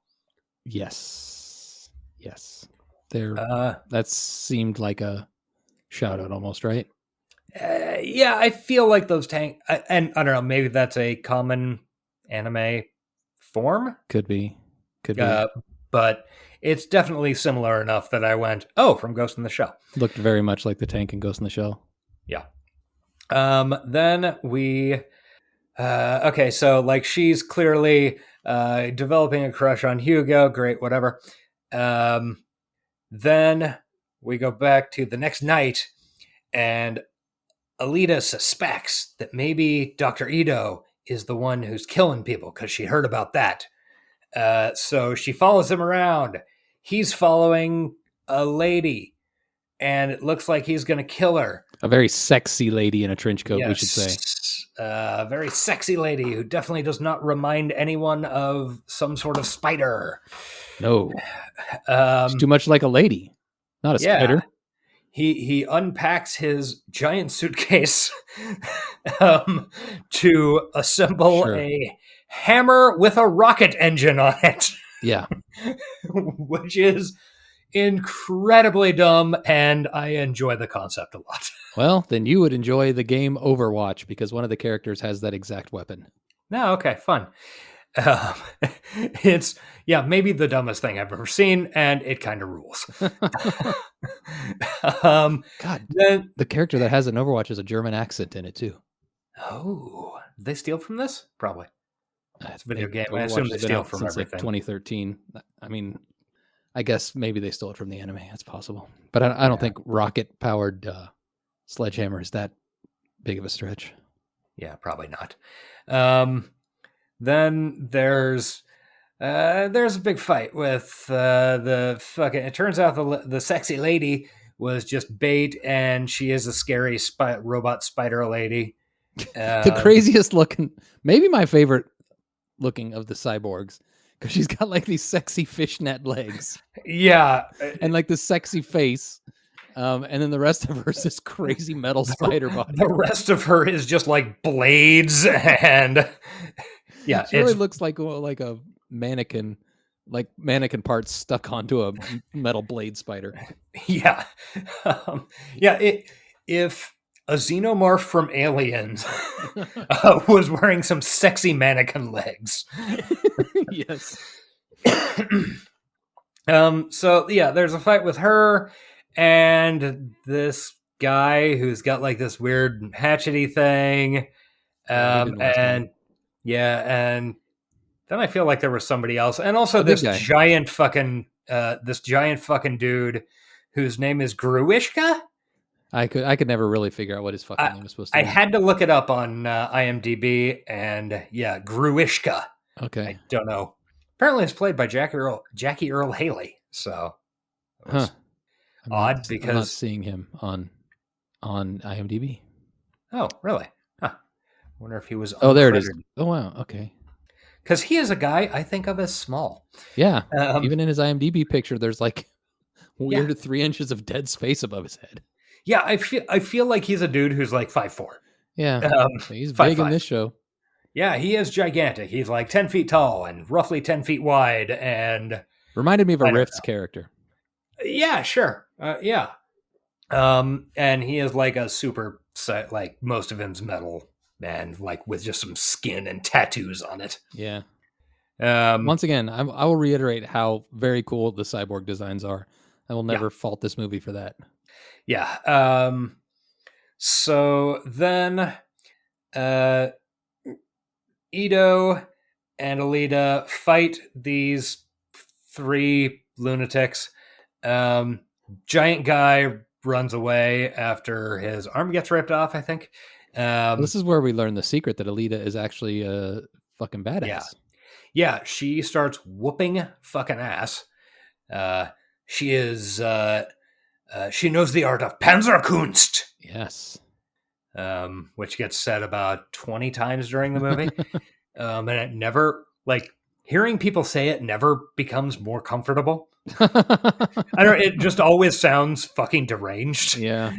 Yes. That seemed like a shout out almost, right? Yeah, I feel like those and I don't know, maybe that's a common anime form. Could be. But it's definitely similar enough that I went, from Ghost in the Shell. Looked very much like the tank in Ghost in the Shell. Yeah. Then we, so like she's clearly developing a crush on Hugo. Great, whatever. Then we go back to the next night, and Alita suspects that maybe Dr. Ito is the one who's killing people because she heard about that. So she follows him around. He's following a lady, and it looks like he's going to kill her. A very sexy lady in a trench coat, we should say. A very sexy lady who definitely does not remind anyone of some sort of spider. No. It's too much like a lady, not a spider. He unpacks his giant suitcase to assemble a hammer with a rocket engine on it. Yeah. Which is incredibly dumb, and I enjoy the concept a lot. Well, then you would enjoy the game Overwatch, because one of the characters has that exact weapon. No, okay, fun. It's maybe the dumbest thing I've ever seen, and it kind of rules. God, the character that has an Overwatch has a German accent in it too. Oh, did they steal from this? Probably. It's a video game. Overwatch I assume they steal from since everything. Like 2013. I mean, I guess maybe they stole it from the anime. That's possible, but I don't think rocket-powered sledgehammer is that big of a stretch. Yeah, probably not. Then there's a big fight with the fucking. It turns out the sexy lady was just bait, and she is a scary robot spider lady. The craziest looking, maybe my favorite looking of the cyborgs, because she's got like these sexy fishnet legs. Yeah, and like this sexy face. And then the rest of her is this crazy metal spider body. The rest of her is just like blades and. Yeah, it really looks like a mannequin, like mannequin parts stuck onto a metal blade spider. Yeah, if a xenomorph from Aliens was wearing some sexy mannequin legs. Yes. So yeah, there's a fight with her and this guy who's got like this weird hatchety thing. Yeah, he didn't last long. And yeah, and then I feel like there was somebody else, and also The big this guy. giant fucking dude whose name is Gruishka. I could never really figure out what his fucking name was supposed to I be. had to look it up on IMDb, and yeah, Gruishka. Okay. I don't know. Apparently, it's played by Jackie Earl Haley. So it was odd I'm not because seeing him on IMDb. oh, really? Huh. Wonder if he was. Oh, there it is. Oh, wow. Okay. Because he is a guy I think of as small. Yeah. Even in his IMDb picture, there's like weird Yeah. 3 inches of dead space above his head. Yeah, I feel like he's a dude who's like 5'4". Yeah. He's 5'5". big in this show. Yeah, he is gigantic. He's like 10 feet tall and roughly 10 feet wide. And Reminded me of I a don't Rift's know. character. Yeah, sure. Yeah. And he is like a super, like most of him's metal and like with just some skin and tattoos on it. Yeah. Um, Once again, I will reiterate how very cool the cyborg designs are. I will never fault this movie for that. yeah. So then, Ito and Alita fight these 3 lunatics. Giant guy runs away after his arm gets ripped off, I think. This is where we learn the secret that Alita is actually a fucking badass. Yeah, she starts whooping fucking ass. She is, she knows the art of Panzerkunst, Yes. which gets said about 20 times during the movie. And it never, like, hearing people say it never becomes more comfortable. I don't. It just always sounds fucking deranged. Yeah.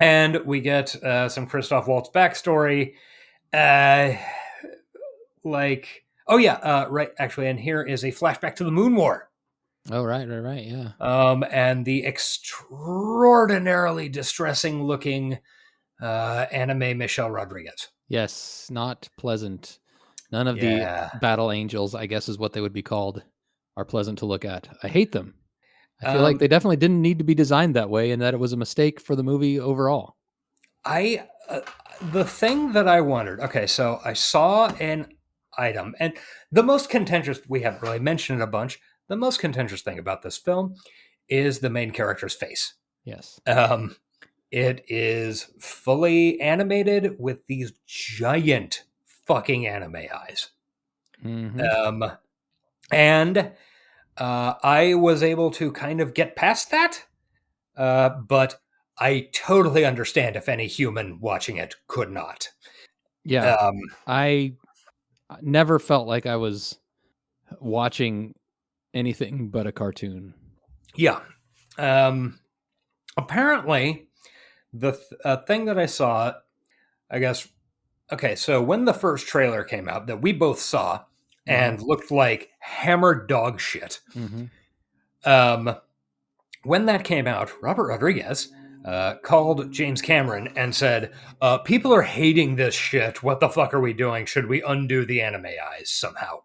And we get some Christoph Waltz backstory. Like, oh yeah, right. Actually, and here is a flashback to the Moon War. Oh, right. Yeah. And the extraordinarily distressing looking anime Michelle Rodriguez. Yes. Not pleasant. None of Yeah. the battle angels, I guess is what they would be called, are pleasant to look at. I hate them. I feel like they definitely didn't need to be designed that way and that it was a mistake for the movie overall. The thing that I wondered, okay, so I saw an item, and the most contentious, we haven't really mentioned it a bunch, the most contentious thing about this film is the main character's face. Yes. It is fully animated with these giant fucking anime eyes. Mm-hmm. And I was able to kind of get past that, but I totally understand if any human watching it could not. Yeah. I never felt like I was watching anything but a cartoon. Yeah. Apparently, the thing that I saw, I guess, okay, so when the first trailer came out that we both saw and looked like hammered dog shit, when that came out, Robert Rodriguez called James Cameron and said, people are hating this shit. What the fuck are we doing? Should we undo the anime eyes somehow?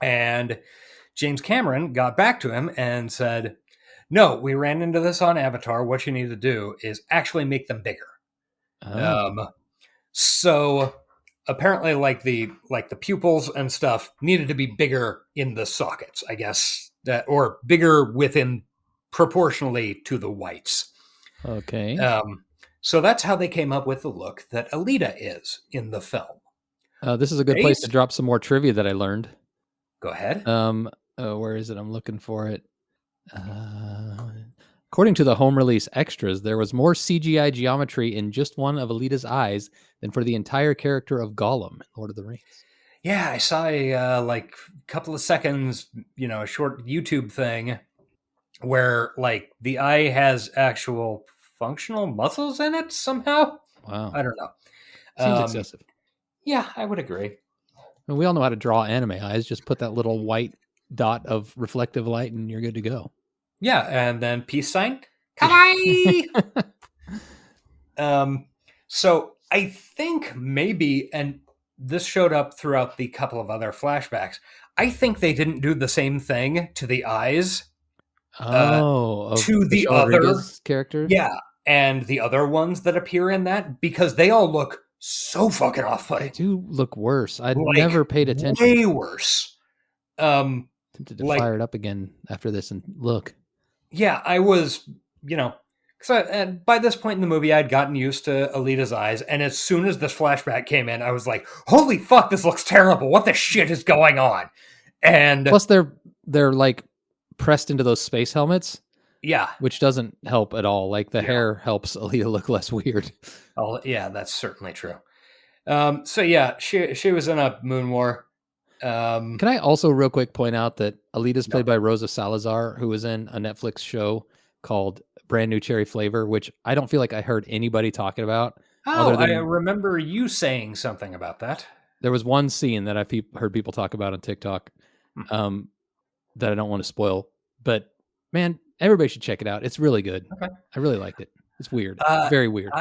And James Cameron got back to him and said, no, we ran into this on Avatar. What you need to do is actually make them bigger. So apparently like the pupils and stuff needed to be bigger in the sockets, I guess, or bigger within proportionally to the whites. Okay. So that's how they came up with the look that Alita is in the film. This is a good place to drop some more trivia that I learned. Go ahead. Where is it? I'm looking for it. According to the home release extras, there was more CGI geometry in just one of Alita's eyes than for the entire character of Gollum in Lord of the Rings. Yeah, I saw a like couple of seconds, a short YouTube thing where like the eye has actual functional muscles in it somehow. Wow. I don't know. Seems excessive. Yeah, I would agree. I mean, we all know how to draw anime eyes. Just put that little white dot of reflective light and you're good to go. Yeah, and then peace sign, Kawaii! So I think maybe, and this showed up throughout the couple of other flashbacks, I think they didn't do the same thing to the eyes. Of to the Michelle other Rodriguez characters. Yeah, and the other ones that appear in that, because they all look so fucking They off-putting. do look worse. I Like, never paid attention. Way worse. Tempted to like- fire it up again after this and look. Yeah, I was, and by this point in the movie, I'd gotten used to Alita's eyes, and as soon as this flashback came in, I was like, holy fuck, this looks terrible. What the shit is going on? And Plus, they're like pressed into those space helmets, yeah. which doesn't help at all. Like the hair helps Alita look less weird. Oh, yeah, that's certainly true. So yeah, she was in a moon war. Can I also real quick point out that Alita's played by Rosa Salazar, who was in a Netflix show called Brand New Cherry Flavor, which I don't feel like I heard anybody talking about. Oh, other than, I remember you saying something about that. There was one scene that I've heard people talk about on TikTok that I don't want to spoil. But man, everybody should check it out. It's really good. Okay. I really liked it. It's weird. Very weird.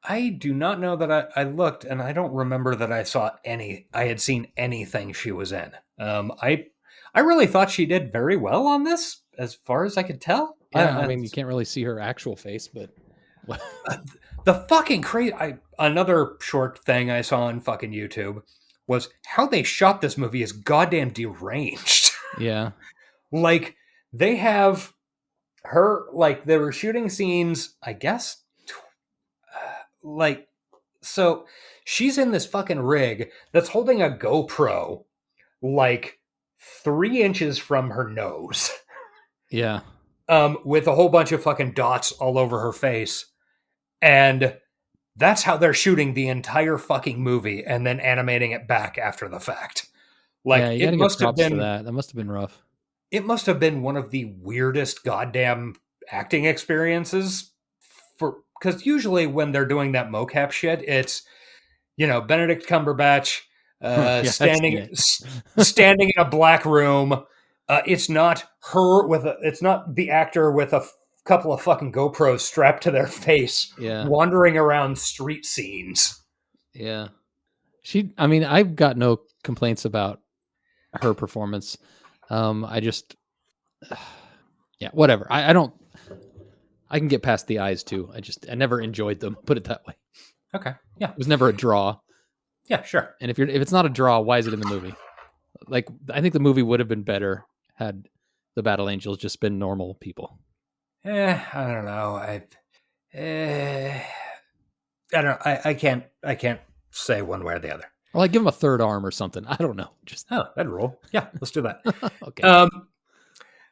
I do not know that I looked, and I don't remember that I had seen anything she was in. I really thought she did very well on this, as far as I could tell. Yeah, I mean, you can't really see her actual face, but the fucking crazy. Another short thing I saw on fucking YouTube was how they shot this movie is goddamn deranged. Yeah, like they have her, like they were shooting scenes, I guess. So she's in this fucking rig that's holding a GoPro, like 3 inches from her nose. Yeah. With a whole bunch of fucking dots all over her face. And that's how they're shooting the entire fucking movie and then animating it back after the fact. Like, yeah, it must have been that. That must have been rough. It must have been one of the weirdest goddamn acting experiences because usually when they're doing that mocap shit, it's, Benedict Cumberbatch standing in a black room. It's not her it's not the actor with a couple of fucking GoPros strapped to their face, wandering around street scenes. Yeah. I've got no complaints about her performance. Whatever. I can get past the eyes too. I never enjoyed them, put it that way. Okay. Yeah. It was never a draw. Yeah, sure. And if it's not a draw, why is it in the movie? Like, I think the movie would have been better had the Battle Angels just been normal people. I don't know. I can't say one way or the other. Well, give him a third arm or something. I don't know. That'd roll. Yeah, let's do that. Okay.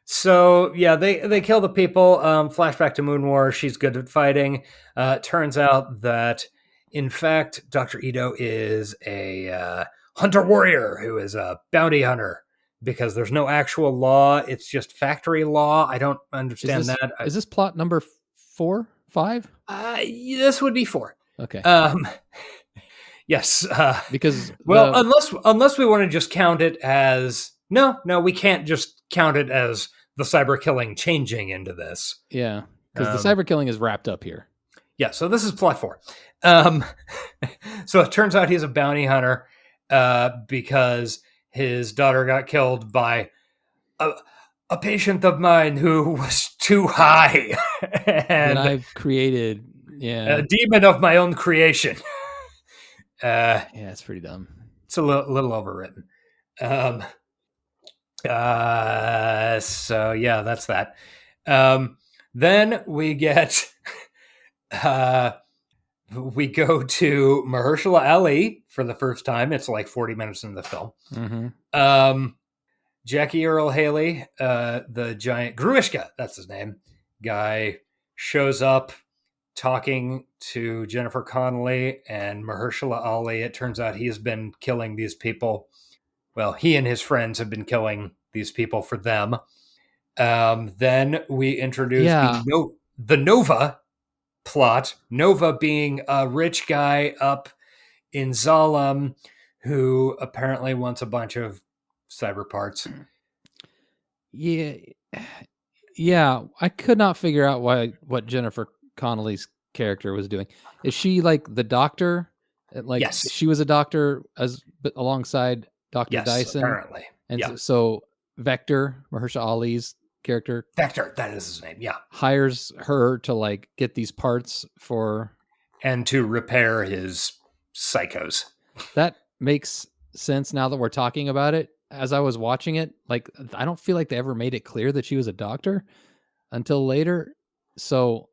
So yeah, they kill the people. Flashback to Moon War. She's good at fighting. Turns out that, in fact, Dr. Ito is a hunter warrior who is a bounty hunter because there's no actual law. It's just factory law. I don't understand that. Is this plot number 4, 5? This would be 4. Okay. Yes. Because unless we want to just count it as no, we can't just count it as the cyber killing changing into this. Yeah, because the cyber killing is wrapped up here. Yeah, so this is plot 4. So it turns out he's a bounty hunter because his daughter got killed by a patient of mine who was too high. And I've created, a demon of my own creation. Yeah, it's pretty dumb. It's a little overwritten. So yeah, that's that. Then we get, we go to Mahershala Ali for the first time. It's like 40 minutes into the film. Mm-hmm. Jackie Earl Haley, the giant Gruishka, that's his name, guy, shows up talking to Jennifer Connelly and Mahershala Ali. It turns out he's been killing these people. Well, he and his friends have been killing these people for them. Then we introduce the Nova plot. Nova being a rich guy up in Zalem who apparently wants a bunch of cyber parts. Yeah. Yeah, I could not figure out what Jennifer Connelly's character was doing. Is she like the doctor? Like Yes. she was a doctor alongside Dr. Yes, Dyson. apparently. And Yeah. so Vector, Mahershala Ali's character, Vector, that is his name. Yeah. hires her to like get these parts for And to repair his psychos. that makes sense now that we're talking about it. As I was watching it, like I don't feel like they ever made it clear that she was a doctor until later. So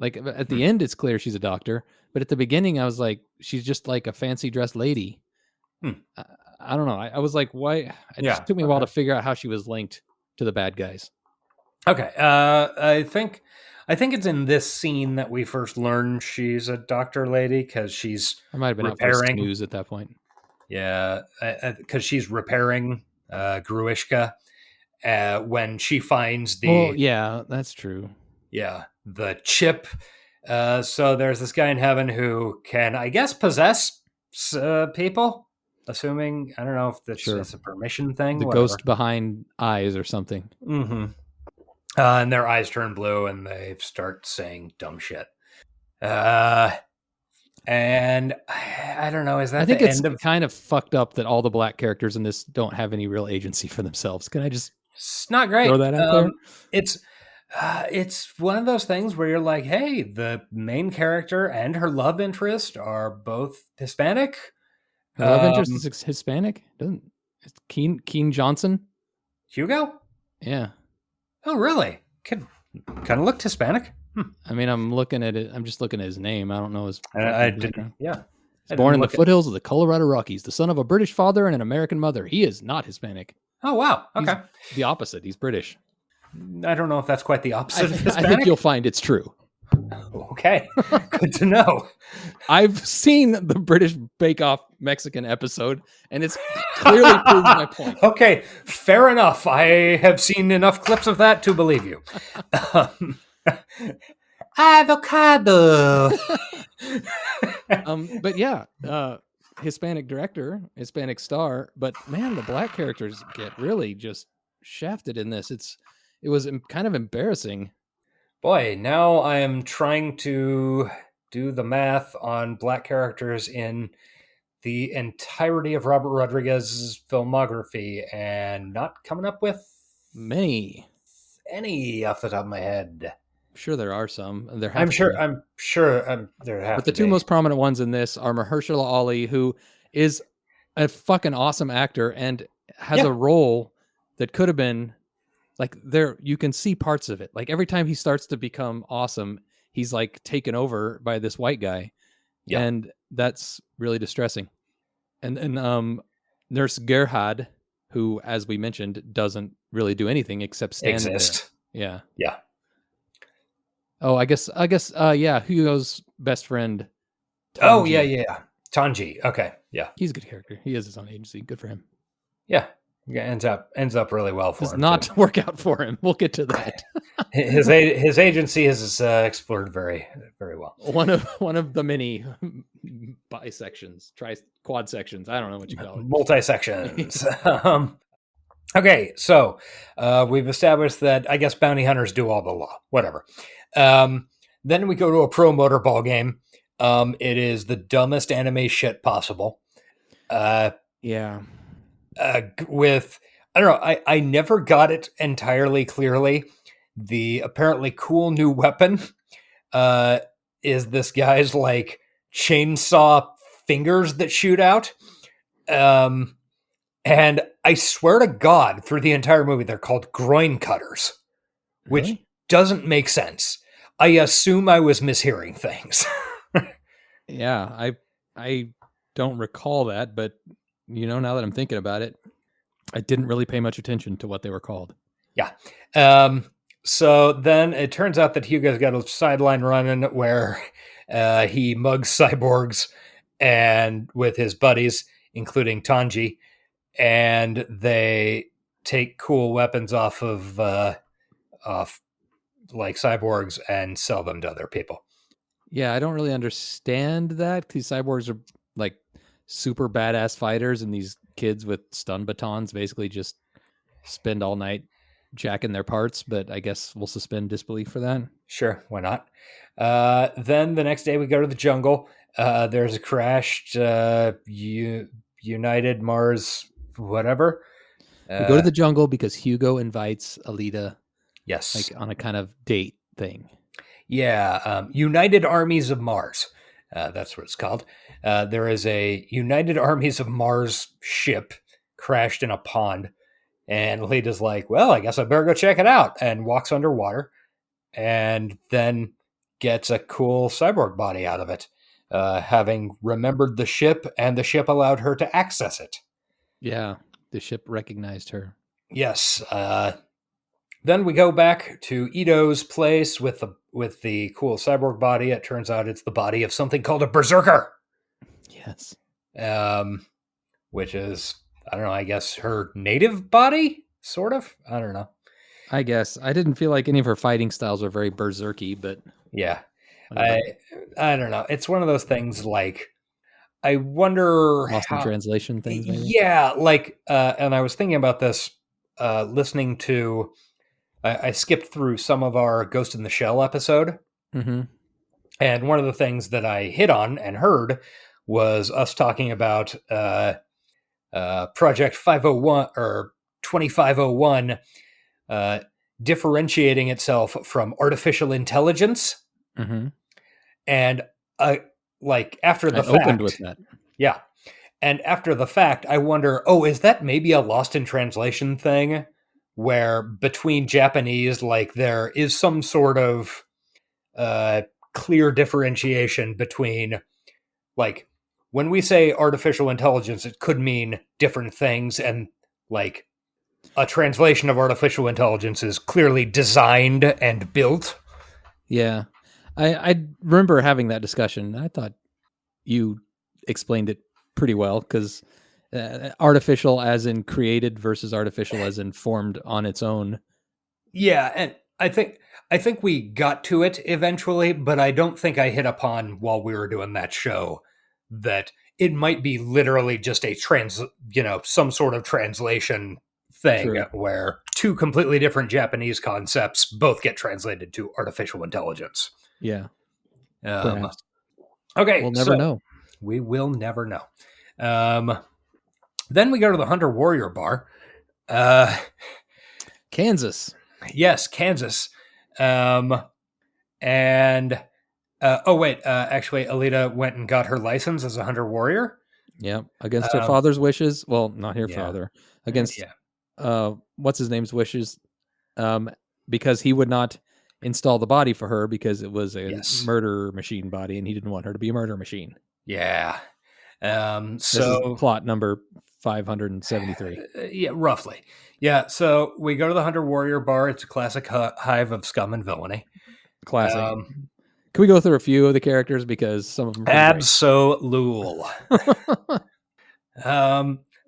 like at the end it's clear she's a doctor, but at the beginning I was like she's just like a fancy dressed lady. I don't know. I was like, why? It just took me a while to figure out how she was linked to the bad guys. Okay. I think it's in this scene that we first learn she's a doctor lady because she's I might have been repairing out for snooze at that point. Yeah, because she's repairing Gruishka when she finds the Well, yeah, that's true. the chip. So there's this guy in heaven who can, I guess, possess people. Assuming, I don't know if that's a permission thing. The whatever. ghost behind eyes or something. Mm-hmm. And their eyes turn blue and they start saying dumb shit. And I don't know, is that I think the it's end of... kind of fucked up that all the black characters in this don't have any real agency for themselves. Can I just It's not great. throw that out there? It's one of those things where you're like, hey, the main character and her love interest are both Hispanic. Her love interest is Hispanic? It's Keen Johnson? Hugo? Yeah. Oh, really? Kind of looked Hispanic. I mean, I'm looking at it. I'm just looking at his name. I don't know his. I didn't. Yeah. He's born in the foothills of the Colorado Rockies, the son of a British father and an American mother. He is not Hispanic. Oh, wow. Okay. He's the opposite. He's British. I don't know if that's quite the opposite of Hispanic. I think you'll find it's true. Okay. Good to know. I've seen the British Bake Off Mexican episode, and it's clearly proves my point. Okay. Fair enough. I have seen enough clips of that to believe you. Avocado. But yeah, Hispanic director, Hispanic star, but man, the black characters get really just shafted in this. It was kind of embarrassing. Boy, now I am trying to do the math on black characters in the entirety of Robert Rodriguez's filmography and not coming up with any off the top of my head. I'm sure there are some. I'm sure there have. But the two most prominent ones in this are Mahershala Ali, who is a fucking awesome actor and has a role that could have been like there. You can see parts of it. Like every time he starts to become awesome, he's like taken over by this white guy, and that's really distressing. And then Nurse Gerhard, who, as we mentioned, doesn't really do anything except stand there. Yeah. Yeah. Oh, I guess, Hugo's best friend. Tanji. Oh, yeah. Tanji. Okay. Yeah. He's a good character. He has his own agency. Good for him. Yeah. Ends up really well for him. Does not work out for him. We'll get to that. his agency is explored very, very well. One of the many bisections, quad sections. I don't know what you call it. Multi-sections. Okay, so we've established that I guess bounty hunters do all the law. Whatever. Then we go to a pro motorball game. It is the dumbest anime shit possible. With, I don't know, I never got it entirely clearly. The apparently cool new weapon is this guy's like chainsaw fingers that shoot out. And I swear to God, through the entire movie, they're called groin cutters, which doesn't make sense. I assume I was mishearing things. Yeah, I don't recall that, but now that I'm thinking about it, I didn't really pay much attention to what they were called. Yeah. So then it turns out that Hugo's got a sideline running where he mugs cyborgs and with his buddies, including Tanji, and they take cool weapons off like cyborgs and sell them to other people. Yeah, I don't really understand that. These cyborgs are like super badass fighters, and these kids with stun batons basically just spend all night jacking their parts, but I guess we'll suspend disbelief for that. Sure, why not? Then the next day we go to the jungle. There's a crashed United Mars whatever. We go to the jungle because Hugo invites Alita, Yes. like on a kind of date thing. Yeah, United Armies of Mars. That's what it's called. There is a United Armies of Mars ship crashed in a pond. And Alita's like, well, I guess I better go check it out. And walks underwater and then gets a cool cyborg body out of it, having remembered the ship, and the ship allowed her to access it. Yeah, the ship recognized her. Yes. Then we go back to Ito's place with the cool cyborg body. It turns out it's the body of something called a berserker. Yes. Which is, I don't know, I guess her native body, sort of. I don't know. I guess I didn't feel like any of her fighting styles were very berserky, but yeah, I don't know. It's one of those things like, I wonder lost in translation things. Maybe? Yeah, like, and I was thinking about this, listening to. I skipped through some of our Ghost in the Shell episode, and one of the things that I hit on and heard was us talking about Project 501 or 2501 differentiating itself from artificial intelligence, and like after the fact, opened with that, yeah, and after the fact, I wonder, oh, is that maybe a lost in translation thing? Where between Japanese, like there is some sort of clear differentiation between, like, when we say artificial intelligence, it could mean different things, and like a translation of artificial intelligence is clearly designed and built. Yeah, I remember having that discussion. I thought you explained it pretty well, because artificial as in created versus artificial as in formed on its own. Yeah, and I think we got to it eventually, but I don't think I hit upon while we were doing that show that it might be literally just a some sort of translation thing. True. Where two completely different Japanese concepts both get translated to artificial intelligence. Yeah. Okay. We'll never know. We will never know. Then we go to the Hunter Warrior bar. Kansas. Yes, Kansas. Actually, Alita went and got her license as a Hunter Warrior. Yeah, against her father's wishes. Well, not her father. Against what's his name's wishes. Because he would not install the body for her because it was a murder machine body, and he didn't want her to be a murder machine. Yeah. This is plot number 573. Yeah, roughly. Yeah, so we go to the Hunter Warrior bar. It's a classic hive of scum and villainy. Classic. Can we go through a few of the characters, because some of them are absolutely.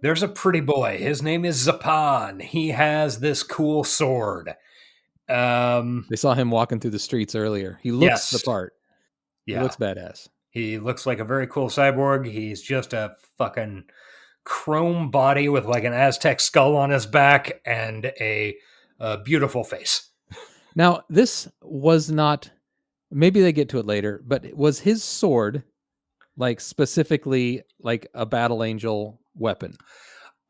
There's a pretty boy. His name is Zapan. He has this cool sword. They saw him walking through the streets earlier. He looks the part. Yeah. He looks badass. He looks like a very cool cyborg. He's just a fucking chrome body with like an Aztec skull on his back and a beautiful face. Now, this was not, maybe they get to it later, but was his sword like specifically like a battle angel weapon?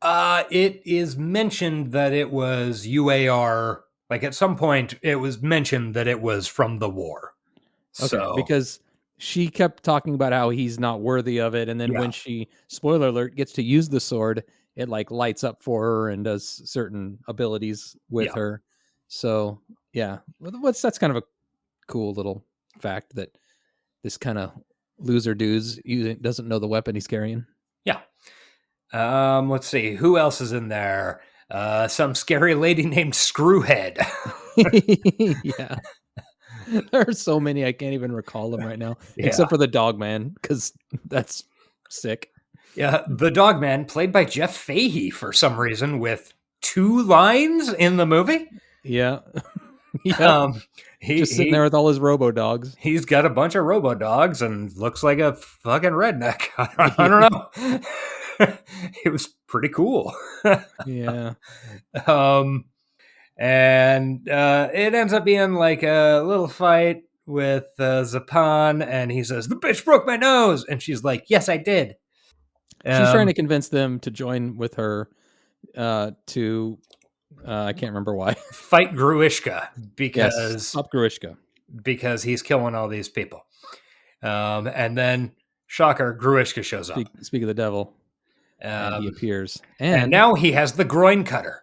It is mentioned that it was UAR. Like at some point it was mentioned that it was from the war. Okay, so, because she kept talking about how he's not worthy of it. And then when she, spoiler alert, gets to use the sword, it like lights up for her and does certain abilities with her. So yeah, that's kind of a cool little fact that this kind of loser dude's doesn't know the weapon he's carrying. Yeah. Let's see. Who else is in there? Some scary lady named Screwhead. Yeah. There are so many, I can't even recall them right now, except for the dog man, because that's sick. Yeah, the dog man, played by Jeff Fahey for some reason, with 2 lines in the movie. Yeah. Just sitting there with all his robo-dogs. He's got a bunch of robo-dogs and looks like a fucking redneck. I don't know. It was pretty cool. Yeah. And it ends up being like a little fight with Zapan, and he says, "The bitch broke my nose," and she's like, "Yes, I did." She's trying to convince them to join with her to I can't remember why. Fight Gruishka Yes, up Gruishka. because he's killing all these people. And then, shocker, Gruishka shows up. Speak of the devil. And he appears. And now he has the groin cutter.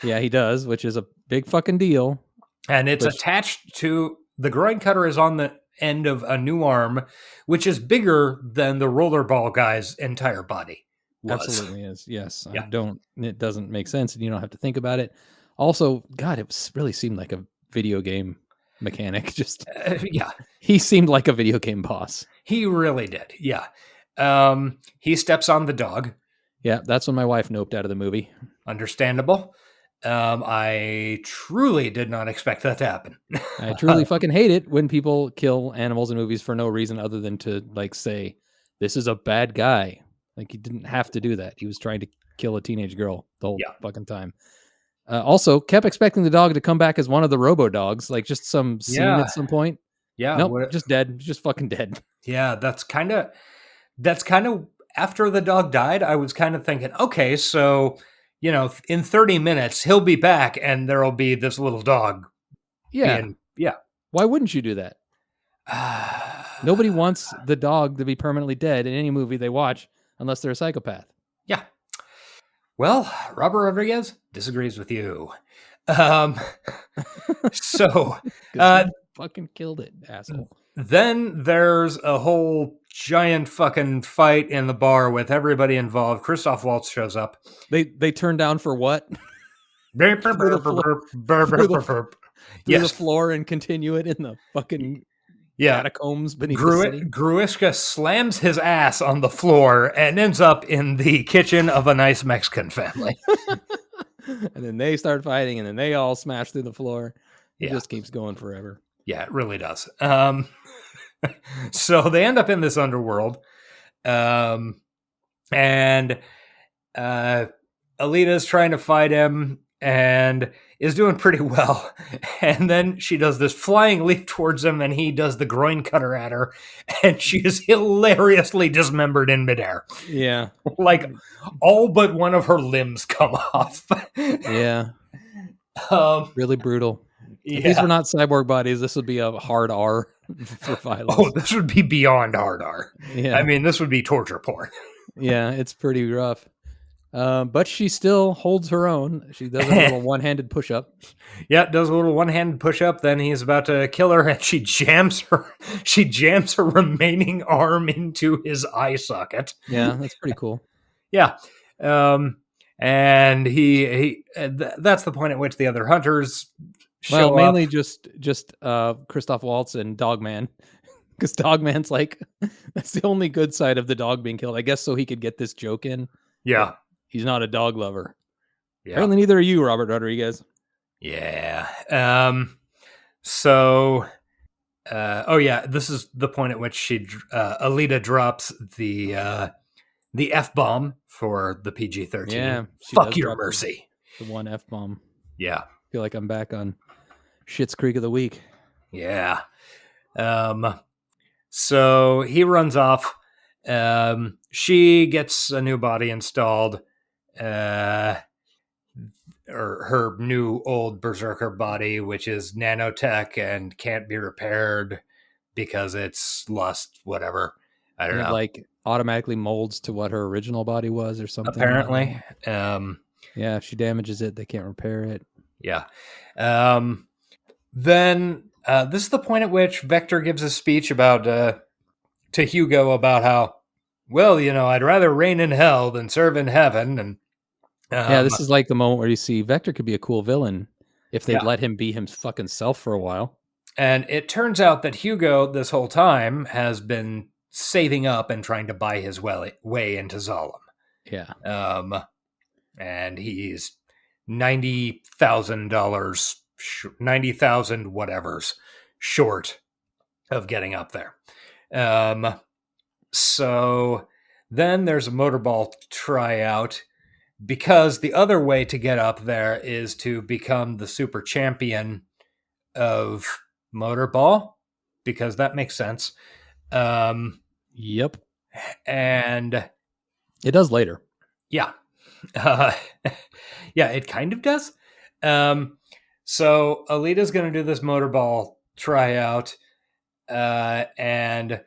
Yeah, he does, which is a big fucking deal. And it's attached to... The groin cutter is on the end of a new arm, which is bigger than the rollerball guy's entire body was. Absolutely is. Yes. Yeah. It doesn't make sense, and you don't have to think about it. Also, God, it really seemed like a video game mechanic. Just yeah. He seemed like a video game boss. He really did. Yeah. He steps on the dog. Yeah, that's when my wife noped out of the movie. Understandable. I truly did not expect that to happen. I truly fucking hate it when people kill animals in movies for no reason other than to like say, this is a bad guy. Like he didn't have to do that. He was trying to kill a teenage girl the whole fucking time. Also kept expecting the dog to come back as one of the robo dogs, like just some scene at some point. Yeah. Nope, just dead. Just fucking dead. Yeah. That's kind of after the dog died. I was kind of thinking, okay, so, in 30 minutes, he'll be back and there'll be this little dog. Yeah. Why wouldn't you do that? Nobody wants the dog to be permanently dead in any movie they watch unless they're a psychopath. Yeah. Well, Robert Rodriguez disagrees with you. So fucking killed it, asshole. Then there's a whole giant fucking fight in the bar with everybody involved. Christoph Waltz shows up. They turn down for what? Through the floor and continue it in the fucking catacombs beneath the city. Gruishka slams his ass on the floor and ends up in the kitchen of a nice Mexican family. And then they start fighting, and then they all smash through the floor. It just keeps going forever. Yeah, it really does. So they end up in this underworld. And Alita's trying to fight him and is doing pretty well. And then she does this flying leap towards him, and he does the groin cutter at her, and she is hilariously dismembered in midair. Yeah. Like all but one of her limbs come off. Yeah. Really brutal. Yeah. If these were not cyborg bodies, this would be a hard R for violence. Oh, this would be beyond hard R. Yeah. I mean, this would be torture porn. Yeah, it's pretty rough. But she still holds her own. She does a little one-handed push-up. Yeah, does a little one-handed push-up. Then he's about to kill her, and she jams her remaining arm into his eye socket. Yeah, that's pretty cool. Yeah. And he that's the point at which the other hunters show mainly up. just Christoph Waltz and Dogman. Because Dogman's like, that's the only good side of the dog being killed. I guess so he could get this joke in. Yeah. He's not a dog lover. Yeah. Apparently neither are you, Robert Rodriguez. Yeah. This is the point at which Alita drops the F-bomb for the PG-13. Yeah. Fuck your mercy. The one F-bomb. Yeah. I feel like I'm back on Schitt's Creek of the week. Yeah. So he runs off. She gets a new body installed. Or her new old berserker body, which is nanotech and can't be repaired because it's lost whatever. I don't know. It like automatically molds to what her original body was or something. Apparently. Yeah, if she damages it, they can't repair it. Yeah. Then this is the point at which Vector gives a speech about to Hugo about how, well, I'd rather reign in hell than serve in heaven. And this is like the moment where you see Vector could be a cool villain if they'd let him be him fucking self for a while. And it turns out that Hugo this whole time has been saving up and trying to buy his way into Zalem. Yeah. And he's $90,000, 90,000 whatevers short of getting up there. So then there's a motorball tryout, because the other way to get up there is to become the super champion of motorball, because that makes sense. Yep. And it does later. Yeah. Yeah, it kind of does. So Alita's going to do this motorball tryout, and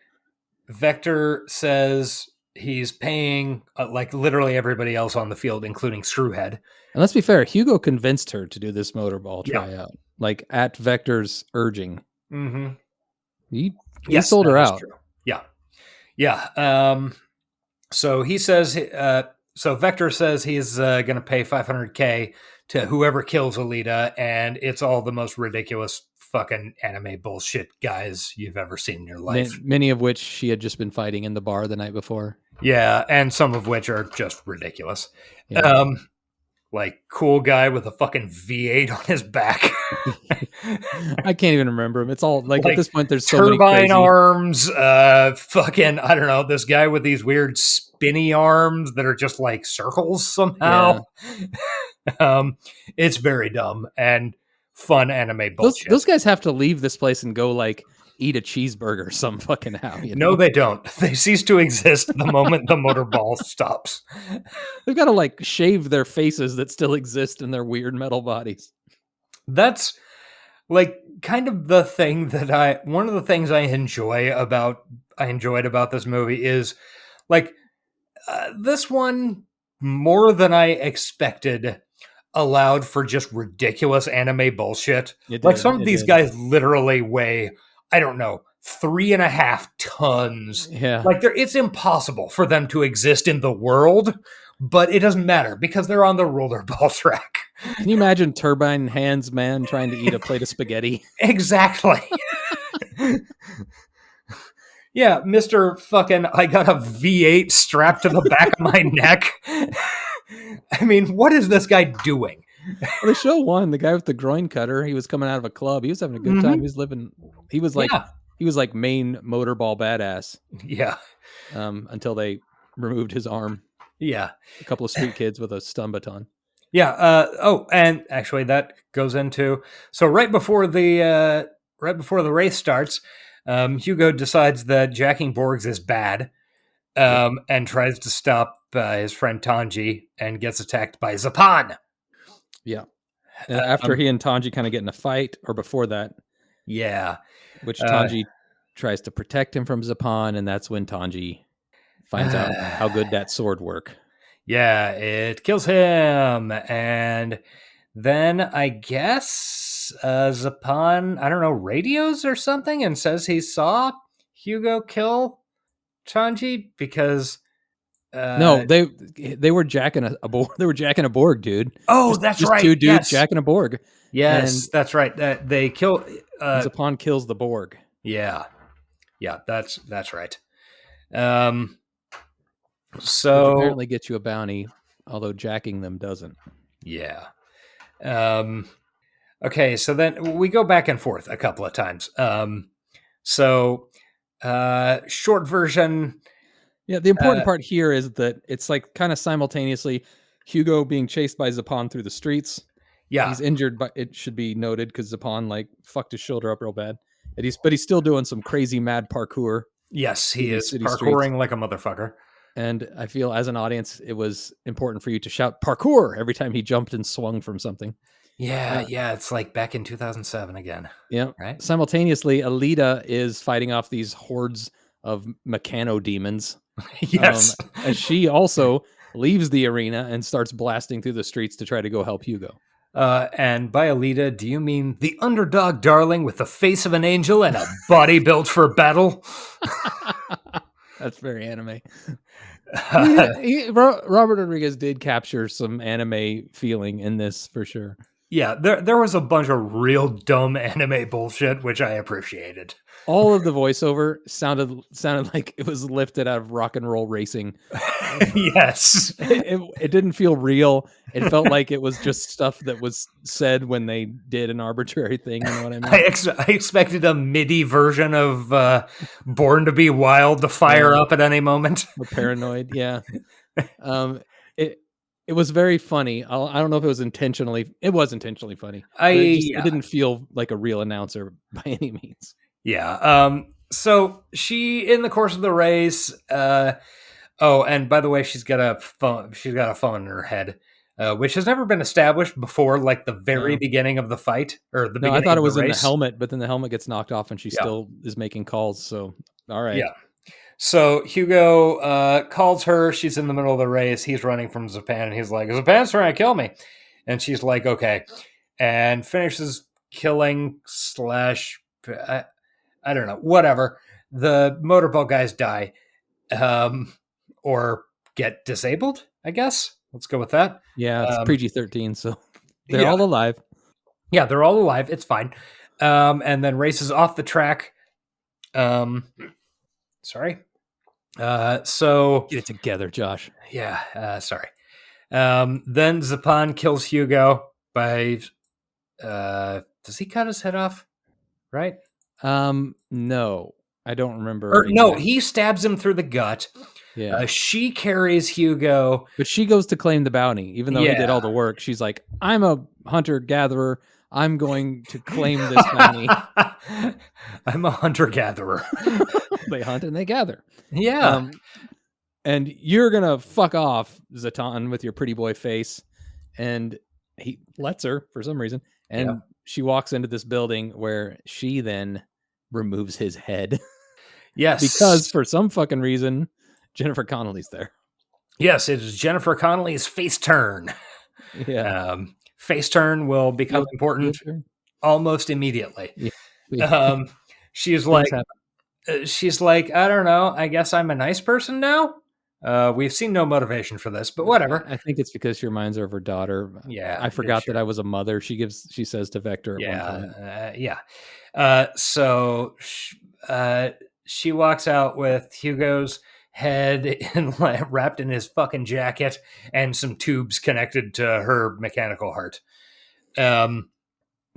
Vector says he's paying like literally everybody else on the field, including Screwhead. And let's be fair, Hugo convinced her to do this motorball tryout, like at Vector's urging. Mm-hmm. He sold her out. True. Yeah. Yeah. So he says, so Vector says he's going to pay $500K to whoever kills Alita, and it's all the most ridiculous fucking anime bullshit guys you've ever seen in your life. Many of which she had just been fighting in the bar the night before. Yeah, and some of which are just ridiculous. Yeah. Like cool guy with a fucking V8 on his back. I can't even remember him. It's all like at this point there's so many turbine crazy arms, fucking I don't know, this guy with these weird spinny arms that are just like circles somehow. Yeah. It's very dumb and fun anime bullshit. Those guys have to leave this place and go like eat a cheeseburger some fucking how. No, they don't. They cease to exist the moment the motorball stops. They've got to like shave their faces that still exist in their weird metal bodies. That's like kind of the thing that one of the things I enjoyed about this movie is like this one, more than I expected, allowed for just ridiculous anime bullshit. Like some of these guys literally weigh, I don't know, 3.5 tons. Yeah. Like it's impossible for them to exist in the world, but it doesn't matter because they're on the rollerball track. Can you imagine Turbine Hands Man trying to eat a plate of spaghetti? Exactly. Yeah, Mr. fucking, I got a V8 strapped to the back of my neck. I mean, what is this guy doing? Well, the show one, the guy with the groin cutter, he was coming out of a club. He was having a good time. He was like main motorball badass. Yeah. Until they removed his arm. Yeah. A couple of street kids with a stun baton. Yeah. And actually that goes into, so right before the race starts, Hugo decides that jacking Borgs is bad, and tries to stop his friend Tanji and gets attacked by Zapan. Yeah. After he and Tanji kind of get in a fight, or before that. Yeah. Which Tanji tries to protect him from Zapan, and that's when Tanji finds out how good that sword work. Yeah, it kills him. And then I guess Zapan, I don't know, radios or something and says he saw Hugo kill Tanji because... no, they were jacking a Borg. They were jacking a Borg, dude. Oh, that's right. Two dudes jacking a Borg. Yes, that's right. They kill. Zapan kills the Borg. Yeah, that's right. So which apparently gets you a bounty, although jacking them doesn't. Yeah. Okay, so then we go back and forth a couple of times. Short version. Yeah, the important part here is that it's like kind of simultaneously Hugo being chased by Zapan through the streets. Yeah. He's injured, but it should be noted because Zapan like fucked his shoulder up real bad. And he's still doing some crazy mad parkour. Yes, he is parkouring like a motherfucker. And I feel as an audience, it was important for you to shout parkour every time he jumped and swung from something. Yeah, it's like back in 2007 again. Yeah. Right. Simultaneously, Alita is fighting off these hordes of mechano demons. Yes. And she also leaves the arena and starts blasting through the streets to try to go help Hugo. And by Alita, do you mean the underdog darling with the face of an angel and a body built for battle? That's very anime. Robert Rodriguez did capture some anime feeling in this for sure. Yeah, there was a bunch of real dumb anime bullshit, which I appreciated. All of the voiceover sounded like it was lifted out of Rock and Roll Racing. Yes. It didn't feel real. It felt like it was just stuff that was said when they did an arbitrary thing. You know what I mean? I expected a MIDI version of Born to Be Wild to fire up at any moment. We're paranoid, yeah. It was very funny. I don't know if it was intentionally. It was intentionally funny. It didn't feel like a real announcer by any means. Yeah. So she, in the course of the race, oh, and by the way, she's got a phone. She's got a phone in her head, which has never been established before, like the very beginning of the fight or the beginning. I thought it was in the helmet, but then the helmet gets knocked off, and she still is making calls. So, all right. Yeah. So Hugo calls her. She's in the middle of the race. He's running from Zapan, and he's like, "Zapan's trying to kill me," and she's like, "Okay," and finishes killing / I don't know, whatever. The motorball guys die, or get disabled, I guess. Let's go with that. Yeah, it's PG-13, so they're all alive. Yeah, they're all alive. It's fine. And then races off the track. Sorry. So get it together, Josh. Yeah, sorry. Then Zapan kills Hugo by does he cut his head off? Right? No, I don't remember. Or no, he stabs him through the gut. Yeah. She carries Hugo. But she goes to claim the bounty, even though he did all the work. She's like, I'm a hunter-gatherer. I'm going to claim this bounty. I'm a hunter-gatherer. They hunt and they gather. Yeah. And you're going to fuck off, Zatan, with your pretty boy face. And he lets her for some reason. And she walks into this building where she then removes his head. Yes. Because for some fucking reason, Jennifer Connelly's there. Yes, it is Jennifer Connelly's face turn. Yeah. Face turn will become important almost immediately. Yeah. She's like, I don't know. I guess I'm a nice person now. We've seen no motivation for this, but whatever. I think it's because she reminds her of her daughter. Yeah. I forgot that I was a mother. She says to Vector at one time. So she walks out with Hugo's head wrapped in his fucking jacket and some tubes connected to her mechanical heart.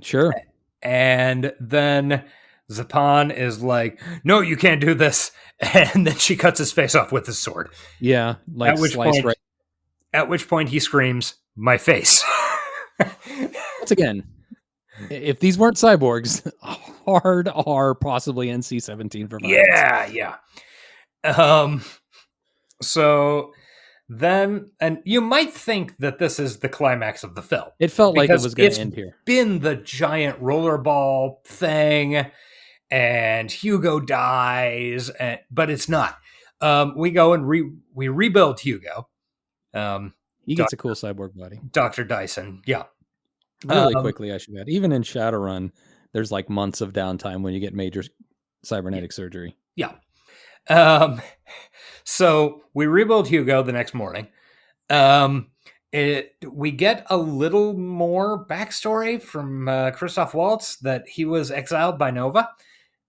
Sure. And then Zapan is like, "No, you can't do this." And then she cuts his face off with his sword. Yeah, like at which point he screams, "My face." Once again, if these weren't cyborgs, hard R, possibly NC-17 for violence. Yeah. So then, and you might think that this is the climax of the film. It felt like it was going to end here. Been the giant rollerball thing, and Hugo dies, but it's not. We go and we rebuild Hugo. He gets a cool cyborg body. Dr. Dyson, yeah. Really quickly, I should add. Even in Shadowrun, there's like months of downtime when you get major cybernetic surgery. Yeah. So we rebuild Hugo the next morning. We get a little more backstory from Christoph Waltz that he was exiled by Nova.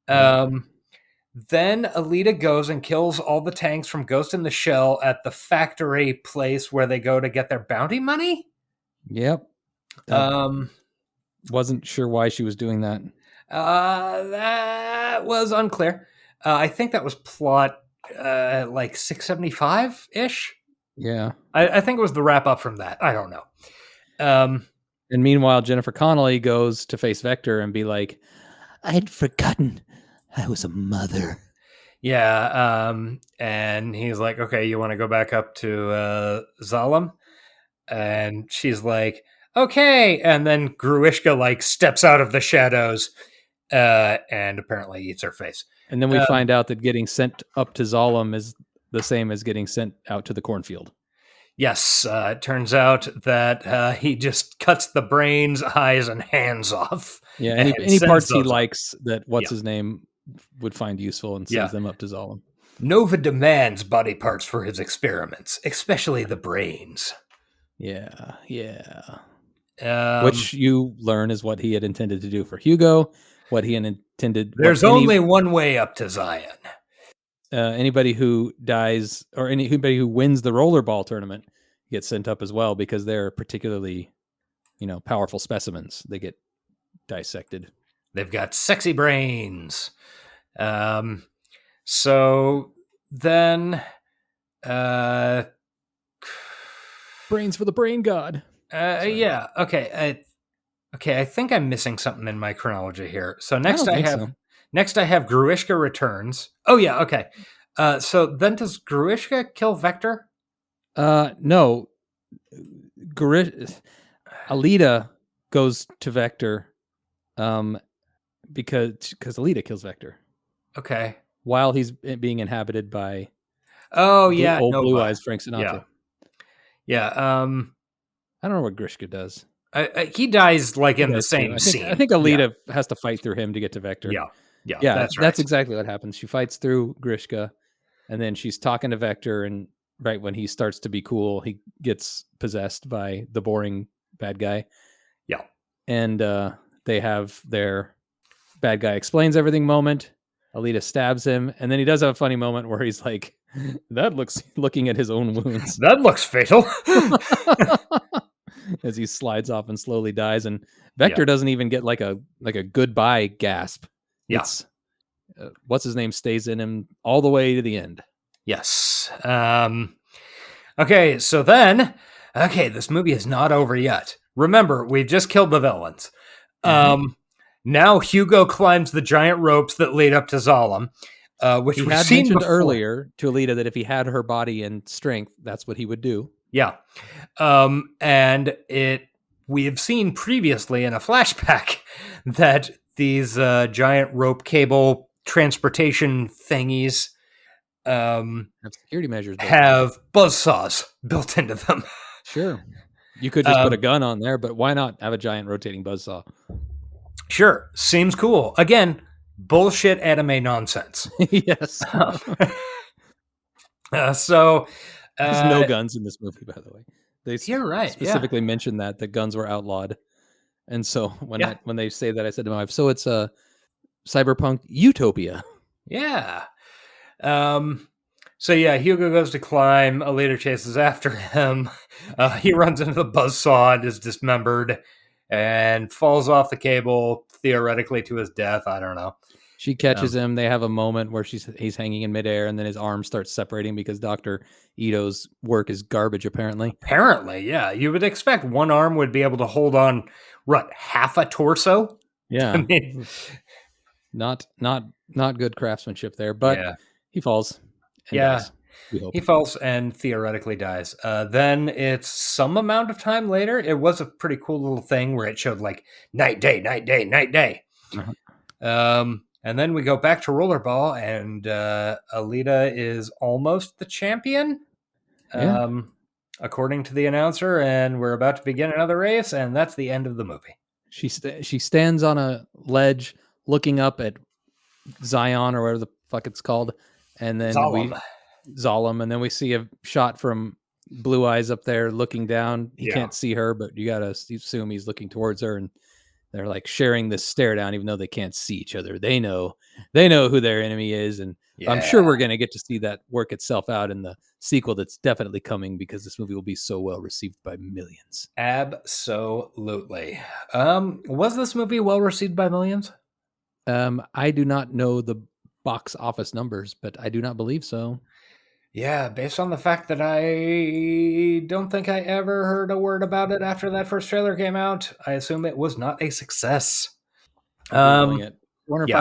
Then Alita goes and kills all the tanks from Ghost in the Shell at the factory place where they go to get their bounty money. Yep. Wasn't sure why she was doing that. That was unclear. I think that was plot like 675-ish. Yeah. I think it was the wrap up from that. I don't know. And meanwhile, Jennifer Connelly goes to face Vector and be like, I'd forgotten I was a mother. Yeah. And he's like, okay, you want to go back up to Zalem? And she's like, okay. And then Gruishka like steps out of the shadows and apparently eats her face. And then we find out that getting sent up to Zalem is the same as getting sent out to the cornfield. Yes. It turns out that he just cuts the brains, eyes, and hands off. Yeah. Any parts he likes that his name would find useful and sends them up to Zalem. Nova demands body parts for his experiments, especially the brains. Yeah. Which you learn is what he had intended to do for Hugo. What he had intended. There's only one way up to Zion. Anybody who dies or anybody who wins the rollerball tournament gets sent up as well because they're particularly, powerful specimens. They get dissected. They've got sexy brains. So then, Brains for the brain god. Sorry. Yeah. Okay. I think I'm missing something in my chronology here. So I don't think so. next I have Gruishka returns. Oh yeah. Okay. So then does Gruishka kill Vector? No. Alita goes to Vector, because Alita kills Vector. Okay. While he's being inhabited by Blue Eyes Frank Sinatra. Yeah. I don't know what Grishka does. He dies like in the same scene. I think Alita has to fight through him to get to Vector. Yeah. That's right. exactly what happens. She fights through Grishka, and then she's talking to Vector, and right when he starts to be cool, he gets possessed by the boring bad guy. Yeah. And they have their bad guy explains everything moment. Alita stabs him, and then he does have a funny moment where he's like, that looks looking at his own wounds. That looks fatal. As he slides off and slowly dies, and Vector doesn't even get like a goodbye gasp. Yeah. It's what's his name stays in him all the way to the end. Yes. Okay, so then this movie is not over yet. Remember, we've just killed the villains. Now Hugo climbs the giant ropes that lead up to Zalem, which he we've had seen mentioned before. earlier to Alita that if he had her body and strength, that's what he would do. Yeah. And we have seen previously in a flashback that these giant rope cable transportation thingies have security measures, have buzzsaws built into them. Sure. You could just put a gun on there, but why not have a giant rotating buzzsaw? Sure. Seems cool. Again, bullshit anime nonsense. Yes. So there's no guns in this movie, by the way. They you're right. Specifically mentioned that guns were outlawed. And so when they say that, I said to my wife, so it's a cyberpunk utopia. Yeah. So Hugo goes to climb. Alita chases after him. He runs into the buzzsaw and is dismembered and falls off the cable, theoretically to his death. I don't know. She catches him. They have a moment where he's hanging in midair, and then his arm starts separating because Dr. Ito's work is garbage, apparently. Apparently, yeah. You would expect one arm would be able to hold on, half a torso? Yeah. I mean, not good craftsmanship there, but he falls. Dies, he falls and theoretically dies. Then it's some amount of time later. It was a pretty cool little thing where it showed like night, day, night, day, night, day. Uh-huh. And then we go back to rollerball, and Alita is almost the champion, according to the announcer, and we're about to begin another race, and that's the end of the movie. She stands on a ledge looking up at Zion, or whatever the fuck it's called, and then Zalem, and then we see a shot from Blue Eyes up there looking down. He can't see her, but you gotta assume he's looking towards her, and they're like sharing this stare down, even though they can't see each other. They know who their enemy is, and I'm sure we're gonna get to see that work itself out in the sequel that's definitely coming, because this movie will be so well received by millions. Absolutely. Was this movie well received by millions? I do not know the box office numbers, but I do not believe so. Yeah, based on the fact that I don't think I ever heard a word about it after that first trailer came out, I assume it was not a success. $405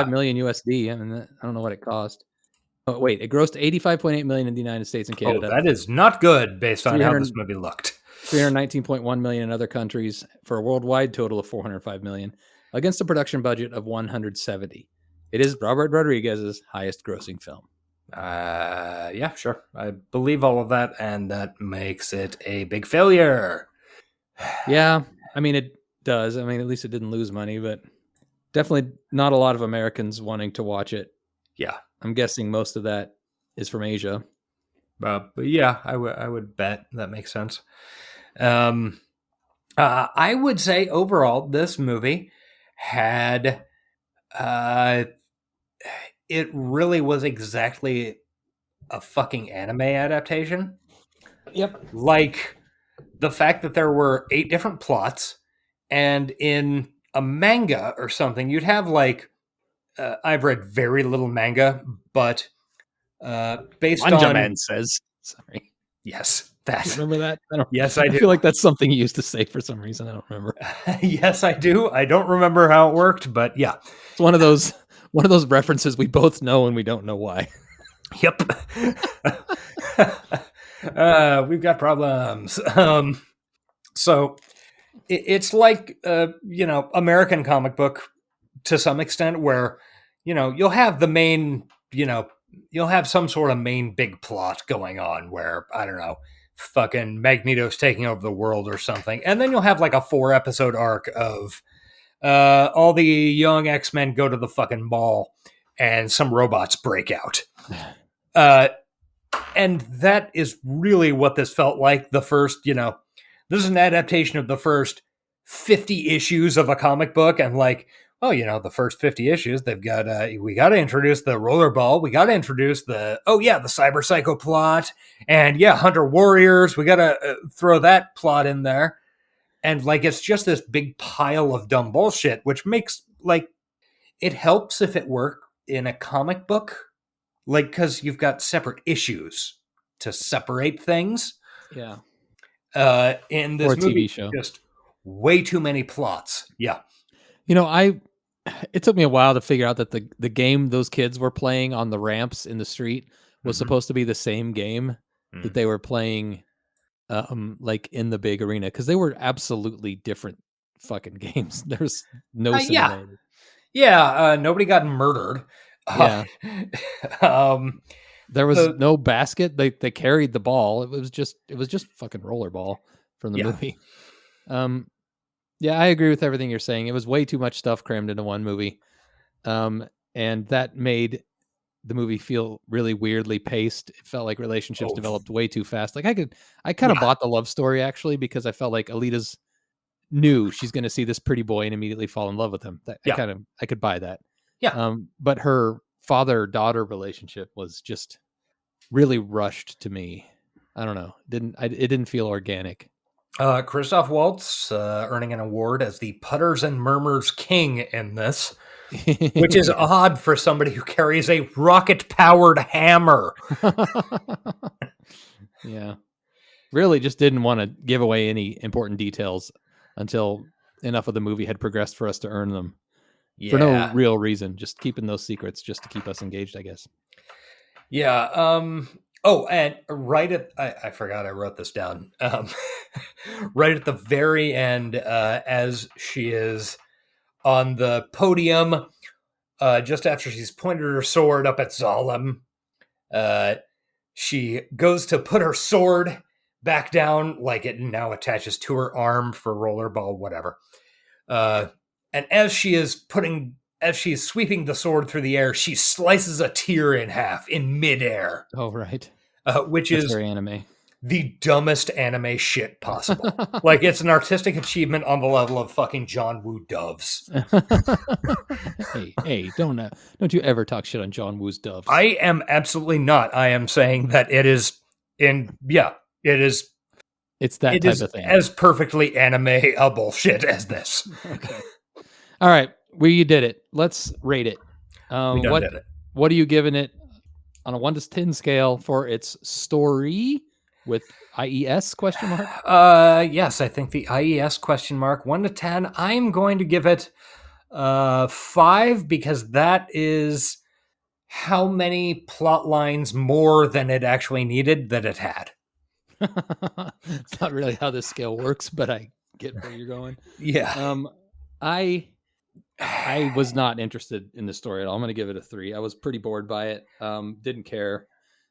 million USD. I mean, I don't know what it cost. Oh, wait, it grossed $85.8 million in the United States and Canada. Oh, that is not good based on how this movie looked. $319.1 million in other countries for a worldwide total of $405 million against a production budget of $170. It is Robert Rodriguez's highest grossing film. Yeah, sure. I believe all of that, and that makes it a big failure. Yeah, I mean, it does. I mean, at least it didn't lose money, but definitely not a lot of Americans wanting to watch it. Yeah. I'm guessing most of that is from Asia. But yeah, I would bet that makes sense. I would say overall, this movie had... it really was exactly a fucking anime adaptation. Yep. Like, the fact that there were 8 different plots, and in a manga or something, you'd have like... I've read very little manga, but based Manja on... Man says. Sorry. Yes. That. Remember that? I don't, Yes, I do. I feel like that's something you used to say for some reason. I don't remember. Yes, I do. I don't remember how it worked, but yeah. It's one of those references we both know and we don't know why. Yep. We've got problems. So it's like, American comic book to some extent where, you'll have the main, you'll have some sort of main big plot going on where, I don't know, fucking Magneto's taking over the world or something. And then you'll have like a 4-episode arc of all the young X-Men go to the fucking mall and some robots break out. And that is really what this felt like. The first, this is an adaptation of the first 50 issues of a comic book. And like, the first 50 issues, they've got, we got to introduce the rollerball. We got to introduce the cyber psycho plot. And Hunter Warriors. We got to throw that plot in there. And like, it's just this big pile of dumb bullshit, which makes like, it helps if it worked in a comic book. Like, because you've got separate issues to separate things. Yeah. In this movie, TV show, just way too many plots. Yeah. It took me a while to figure out that the game those kids were playing on the ramps in the street was supposed to be the same game that they were playing, like in the big arena, because they were absolutely different fucking games. There's no similarity. Nobody got murdered. Yeah. There was no basket. They carried the ball. It was just fucking rollerball from the movie. I agree with everything you're saying. It was way too much stuff crammed into one movie. And that made the movie feel really weirdly paced. It felt like relationships developed way too fast. Like I kind of bought the love story actually, because I felt like Alita's knew she's going to see this pretty boy and immediately fall in love with him. I could buy that. Yeah. But her father-daughter relationship was just really rushed to me. I don't know. It didn't feel organic. Christoph Waltz earning an award as the Putters and Murmurs King in this, which is odd for somebody who carries a rocket-powered hammer. Yeah. Really just didn't want to give away any important details until enough of the movie had progressed for us to earn them. Yeah. For no real reason, just keeping those secrets just to keep us engaged, I guess. Yeah. And I forgot I wrote this down. Right at the very end, as she is on the podium, just after she's pointed her sword up at Zalem, she goes to put her sword back down, like it now attaches to her arm for rollerball, whatever. And as she's sweeping the sword through the air, she slices a tear in half in midair. Oh, right. Which That's is very anime. The dumbest anime shit possible. Like, it's an artistic achievement on the level of fucking John Woo doves. Hey, don't you ever talk shit on John Woo's doves. I am absolutely not. I am saying that it is it is. It's that type of thing. As perfectly anime-able shit as this. Okay. All right, we did it. Let's rate it. Did it. What are you giving it on a 1 to 10 scale for its story with IES question mark? Yes, I think the IES question mark 1 to 10. I'm going to give it 5 because that is how many plot lines more than it actually needed that it had. It's not really how this scale works, but I get where you're going. Yeah. I was not interested in the story at all. I'm going to give it a 3. I was pretty bored by it. Didn't care.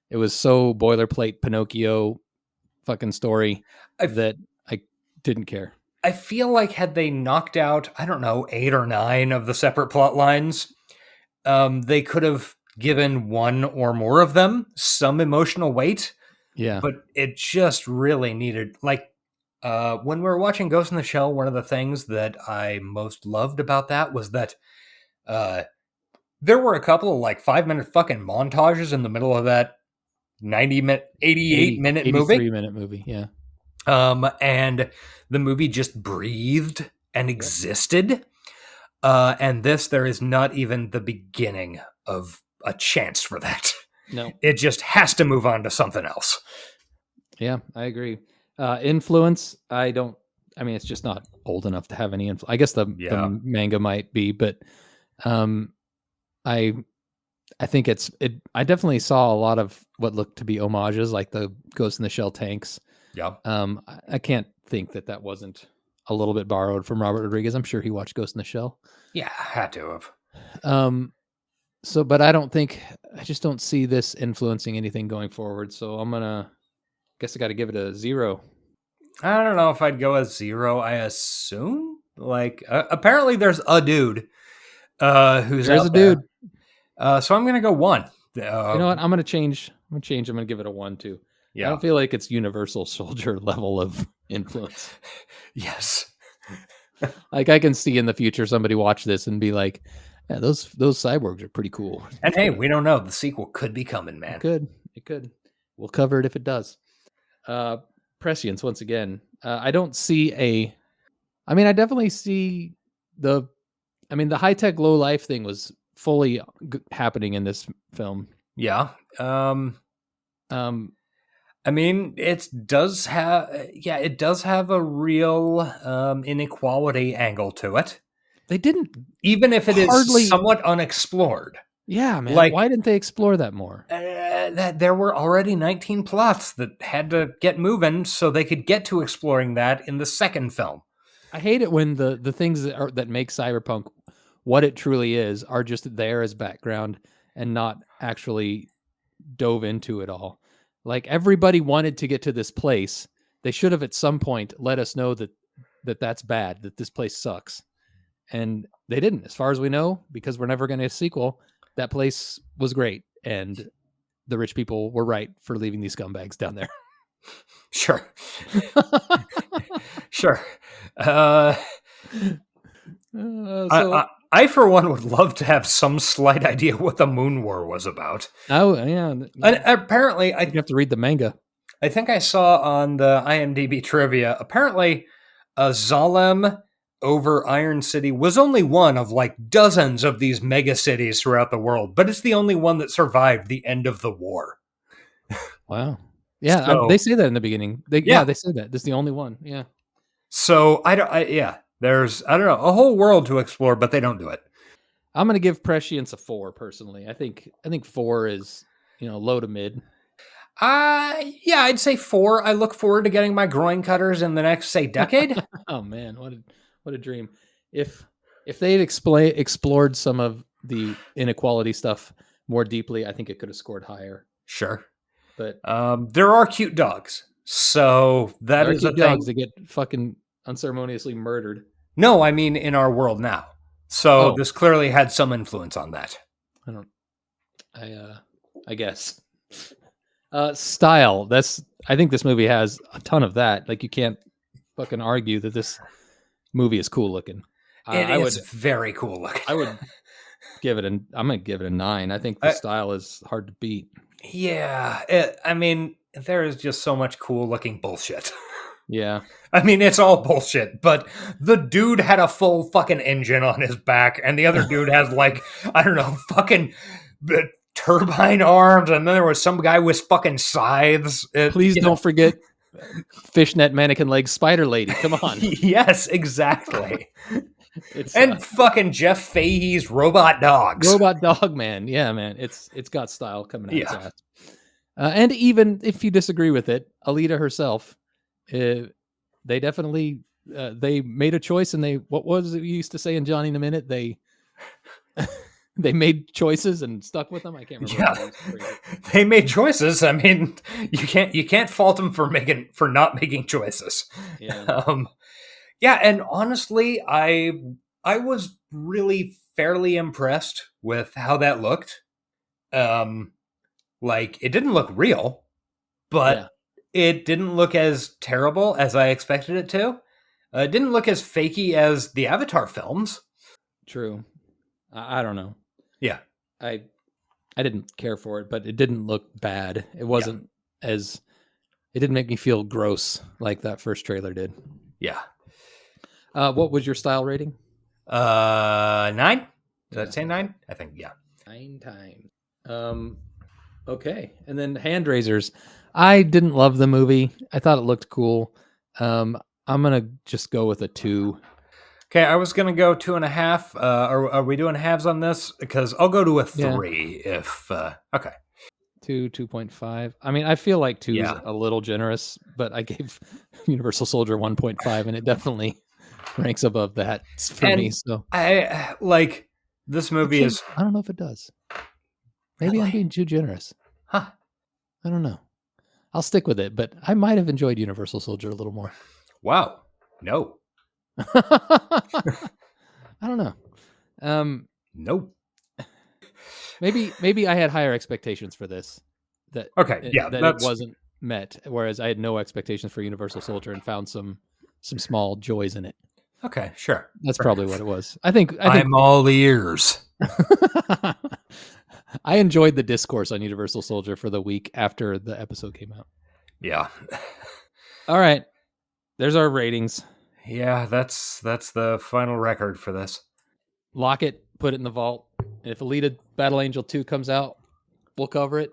It was so boilerplate Pinocchio fucking story that I didn't care. I feel like had they knocked out, 8 or 9 of the separate plot lines, they could have given one or more of them some emotional weight. Yeah. But it just really needed, when we were watching Ghost in the Shell, one of the things that I most loved about that was that there were a couple of 5-minute fucking montages in the middle of that 88-minute movie. 83-minute movie, yeah. And the movie just breathed and existed. And there is not even the beginning of a chance for that. No. It just has to move on to something else. Yeah, I agree. Influence, I don't. I mean, it's just not old enough to have any influence. I guess the manga might be, but um, I think it. I definitely saw a lot of what looked to be homages, like the Ghost in the Shell tanks. Yeah. I can't think that wasn't a little bit borrowed from Robert Rodriguez. I'm sure he watched Ghost in the Shell. Yeah, had to have. So, but I just don't see this influencing anything going forward. So guess I got to give it a 0. I don't know if I'd go as 0. I assume, like, apparently there's a dude who's There's out a dude. So I'm gonna go 1. You know what? I'm gonna change. I'm gonna give it a 1 too. Yeah. I don't feel like it's Universal Soldier level of influence. Yes. Like I can see in the future somebody watch this and be like, "Yeah, those cyborgs are pretty cool." And hey, we don't know. The sequel could be coming, man. It could. We'll cover it if it does. Prescience once again. I don't see I mean, I definitely see the high tech low life thing was fully happening in this film. Yeah. I mean, it does have a real inequality angle to it. They didn't, even if it is somewhat unexplored. Yeah, man. Like, why didn't they explore that more? That there were already 19 plots that had to get moving so they could get to exploring that in the second film. I hate it when the things that make cyberpunk what it truly is are just there as background and not actually dove into it all. Like everybody wanted to get to this place. They should have at some point let us know that that's bad, that this place sucks. And they didn't, as far as we know, because we're never going to get a sequel. That place was great. And the rich people were right for leaving these scumbags down there. Sure. Sure. I, for one, would love to have some slight idea what the Moon War was about. Oh, yeah. And apparently, you have to read the manga. I think I saw on the IMDb trivia, apparently, Zalem over Iron City was only one of like dozens of these mega cities throughout the world, but it's the only one that survived the end of the war. Wow. Yeah, so, they say that in the beginning. They say that. This is the only one. Yeah. So there's a whole world to explore, but they don't do it. I'm going to give Prescience a 4 personally. I think 4 is, low to mid. Yeah, I'd say 4. I look forward to getting my groin cutters in the next, say, decade. Oh man, what a dream. If they had explored some of the inequality stuff more deeply, I think it could have scored higher. Sure. But there are cute dogs. So that is a thing. Dogs that get fucking unceremoniously murdered. No, I mean in our world now. So this clearly had some influence on that. I guess. Style. I think this movie has a ton of that. Like you can't fucking argue that this movie is cool looking. It is very cool looking. I would give it I'm going to give it a 9. I think the style is hard to beat. Yeah. There is just so much cool looking bullshit. Yeah. I mean, it's all bullshit, but the dude had a full fucking engine on his back, and the other dude has fucking turbine arms, and then there was some guy with fucking scythes. Please don't forget fishnet mannequin legs spider lady. Come on. Yes, exactly. And fucking Jeff Fahey's robot dogs. Robot dog man. Yeah, man. It's got style coming out its ass. And even if you disagree with it, Alita herself, they definitely they made a choice, and what was it you used to say in Johnny in a Minute? They made choices and stuck with them. I can't remember. Yeah, they made choices. I mean, you can't fault them for not making choices. Yeah. Yeah, and honestly, I was really fairly impressed with how that looked. Like it didn't look real, but it didn't look as terrible as I expected it to. It didn't look as fakey as the Avatar films. True. I don't know. Yeah. I didn't care for it, but it didn't look bad. It wasn't it didn't make me feel gross like that first trailer did. Yeah. What was your style rating? 9? Did I say 9? I think, yeah. 9 times. Okay. And then hand raisers. I didn't love the movie. I thought it looked cool. I'm gonna just go with a 2. Okay, I was gonna go 2.5. Are we doing halves on this? Because I'll go to a 3 if okay. 2.5. I mean, I feel like 2 is Yeah. a little generous, but I gave Universal Soldier 1.5, and it definitely ranks above that for me. So I like this movie actually, is. I don't know if it does. Maybe I'm being too generous. Huh. I don't know. I'll stick with it, but I might have enjoyed Universal Soldier a little more. Wow. No. I don't know. Nope. Maybe I had higher expectations for this. That it wasn't met, whereas I had no expectations for Universal Soldier and found some small joys in it. Okay, sure. That's probably what it was. I think I'm all ears. I enjoyed the discourse on Universal Soldier for the week after the episode came out. Yeah. All right. There's our ratings. Yeah, that's the final record for this. Lock it, put it in the vault. If Alita Battle Angel 2 comes out, we'll cover it.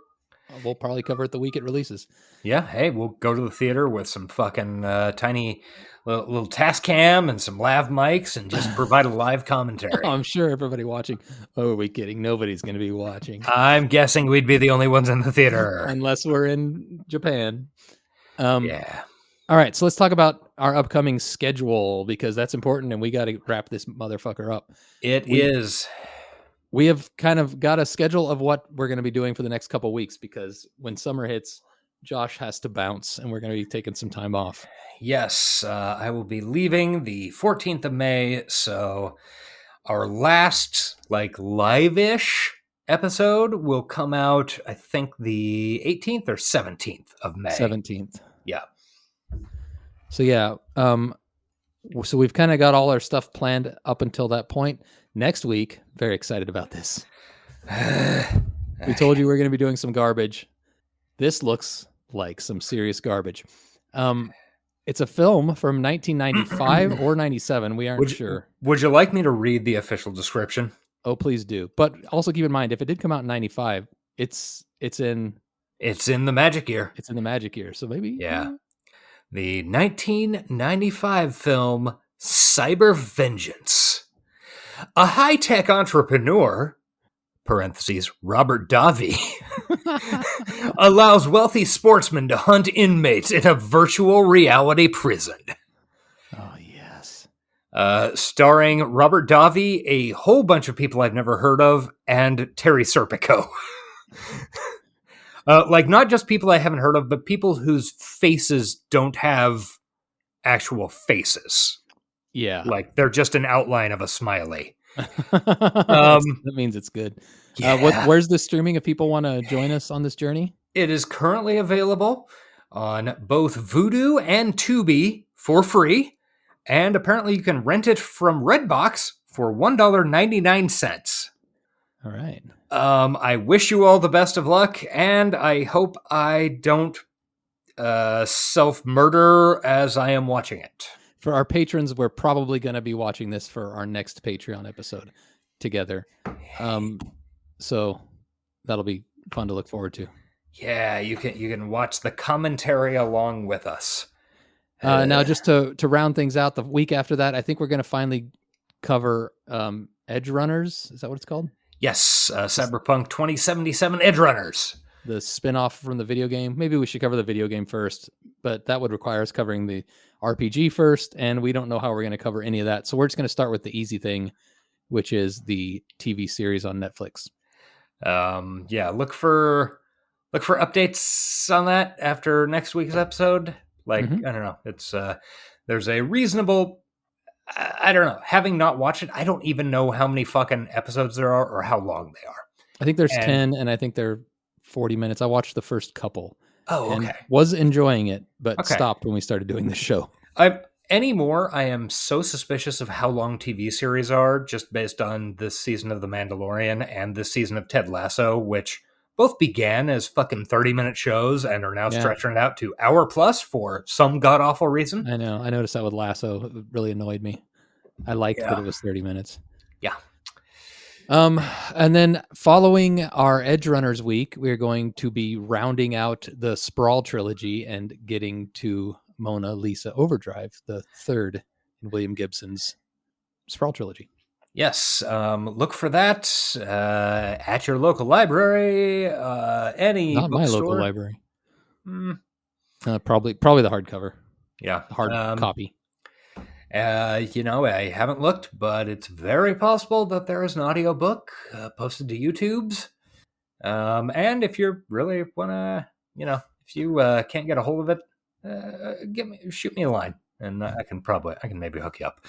We'll probably cover it the week it releases. Yeah, hey, we'll go to the theater with some fucking tiny little task cam and some lav mics and just provide a live commentary. I'm sure everybody watching. Oh, are we kidding? Nobody's going to be watching. I'm guessing we'd be the only ones in the theater. Unless we're in Japan. Yeah. All right, so let's talk about our upcoming schedule because that's important and we got to wrap this motherfucker up. It is. We have kind of got a schedule of what we're going to be doing for the next couple weeks because when summer hits, Josh has to bounce and we're going to be taking some time off. Yes, I will be leaving the 14th of May, so our last live-ish episode will come out, I think, the 18th or 17th of May. 17th. Yeah. So yeah, so we've kind of got all our stuff planned up until that point. Next week, very excited about this. We told you we're going to be doing some garbage. This looks like some serious garbage. It's a film from 1995 or 97. We aren't sure. Would you like me to read the official description? Oh, please do. But also keep in mind, if it did come out in 95, it's in the magic year. It's in the magic year. So maybe. Yeah. The 1995 film Cyber Vengeance. A high-tech entrepreneur, parentheses, Robert Davi, allows wealthy sportsmen to hunt inmates in a virtual reality prison. Oh, yes. Starring Robert Davi, a whole bunch of people I've never heard of, and Terry Serpico. Not just people I haven't heard of, but people whose faces don't have actual faces. Yeah. They're just an outline of a smiley. That means it's good. Yeah. Where's the streaming if people want to join us on this journey? It is currently available on both Vudu and Tubi for free. And apparently you can rent it from Redbox for $1.99. All right. I wish you all the best of luck, and I hope I don't self-murder as I am watching it. For our patrons, we're probably going to be watching this for our next Patreon episode together. So that'll be fun to look forward to. Yeah, you can watch the commentary along with us. Now, just to round things out, the week after that, I think we're going to finally cover Edge Runners. Is that what it's called? Yes, Cyberpunk 2077 Edge Runners. The spinoff from the video game. Maybe we should cover the video game first, but that would require us covering the RPG first, and we don't know how we're going to cover any of that. So we're just going to start with the easy thing, which is the TV series on Netflix. Look for updates on that after next week's episode. I don't know. It's there's a reasonable. I don't know. Having not watched it, I don't even know how many fucking episodes there are or how long they are. I think there's 10, and I think they're 40 minutes. I watched the first couple. Oh, okay. And was enjoying it, but stopped when we started doing the show. Anymore, I am so suspicious of how long TV series are, just based on this season of The Mandalorian and this season of Ted Lasso, which both began as fucking 30-minute shows and are now stretching it out to hour plus for some god-awful reason. I know. I noticed that with Lasso. It really annoyed me. I liked that it was 30 minutes. Yeah. And then following our Edge Runners week, we're going to be rounding out the Sprawl trilogy and getting to Mona Lisa Overdrive, the third in William Gibson's Sprawl trilogy. Yes, look for that at your local library, any Not my local bookstore. library. Probably Probably the hardcover, yeah, the hard copy. I haven't looked, but it's very possible that there is an audiobook posted to YouTube's. And if you really wanna, if you can't get a hold of it, shoot me a line, and I can maybe hook you up.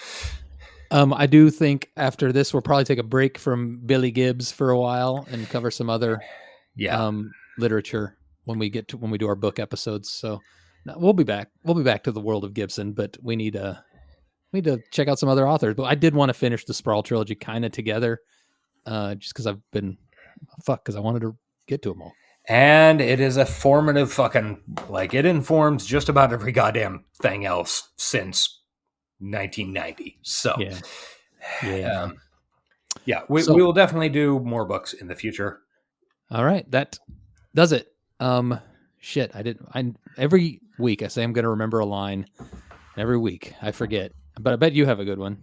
I do think after this we'll probably take a break from Billy Gibbs for a while and cover some other literature when we do our book episodes. So we'll be back. We'll be back to the world of Gibson, but we need to check out some other authors. But I did want to finish the Sprawl trilogy kind of together, just because because I wanted to get to them all. And it is a formative it informs just about every goddamn thing else since 1990. So we will definitely do more books in the future. All right, that does it. Shit, every week I say I'm going to remember a line. Every week I forget, but I bet you have a good one.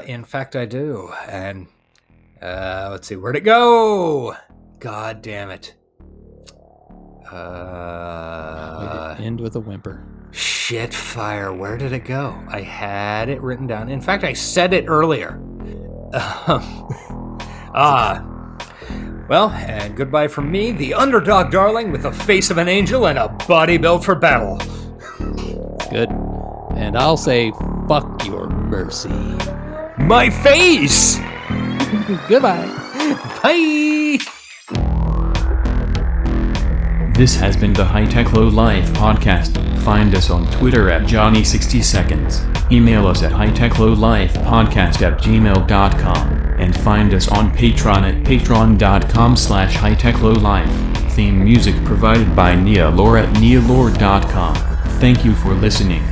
In fact, I do. And let's see, where'd it go? God damn it. End with a whimper. Shit fire, where did it go? I had it written down. In fact, I said it earlier. Well, and goodbye from me, the underdog darling with the face of an angel and a body built for battle. Good. And I'll say, fuck your mercy. My face! Goodbye. Bye! This has been the High Tech Low Life podcast. Find us on Twitter at Johnny60seconds. Email us at hightechlowlifepodcast@gmail.com. And find us on Patreon at patreon.com/hightechlowlife. Theme music provided by Nia Lore at nialore.com. Thank you for listening.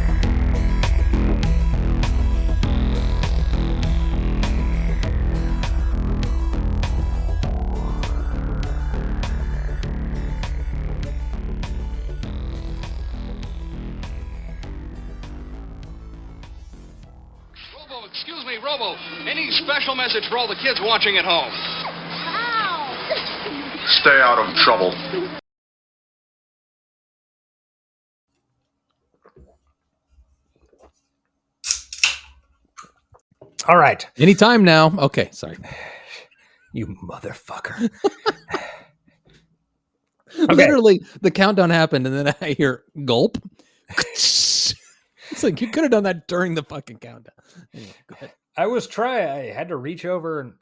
Excuse me, Robo, any special message for all the kids watching at home? Ow! Stay out of trouble. All right. Anytime now. Okay, sorry. You motherfucker. Okay. Literally, the countdown happened, and then I hear gulp. It's like you could have done that during the fucking countdown. Anyway, go ahead. I had to reach over and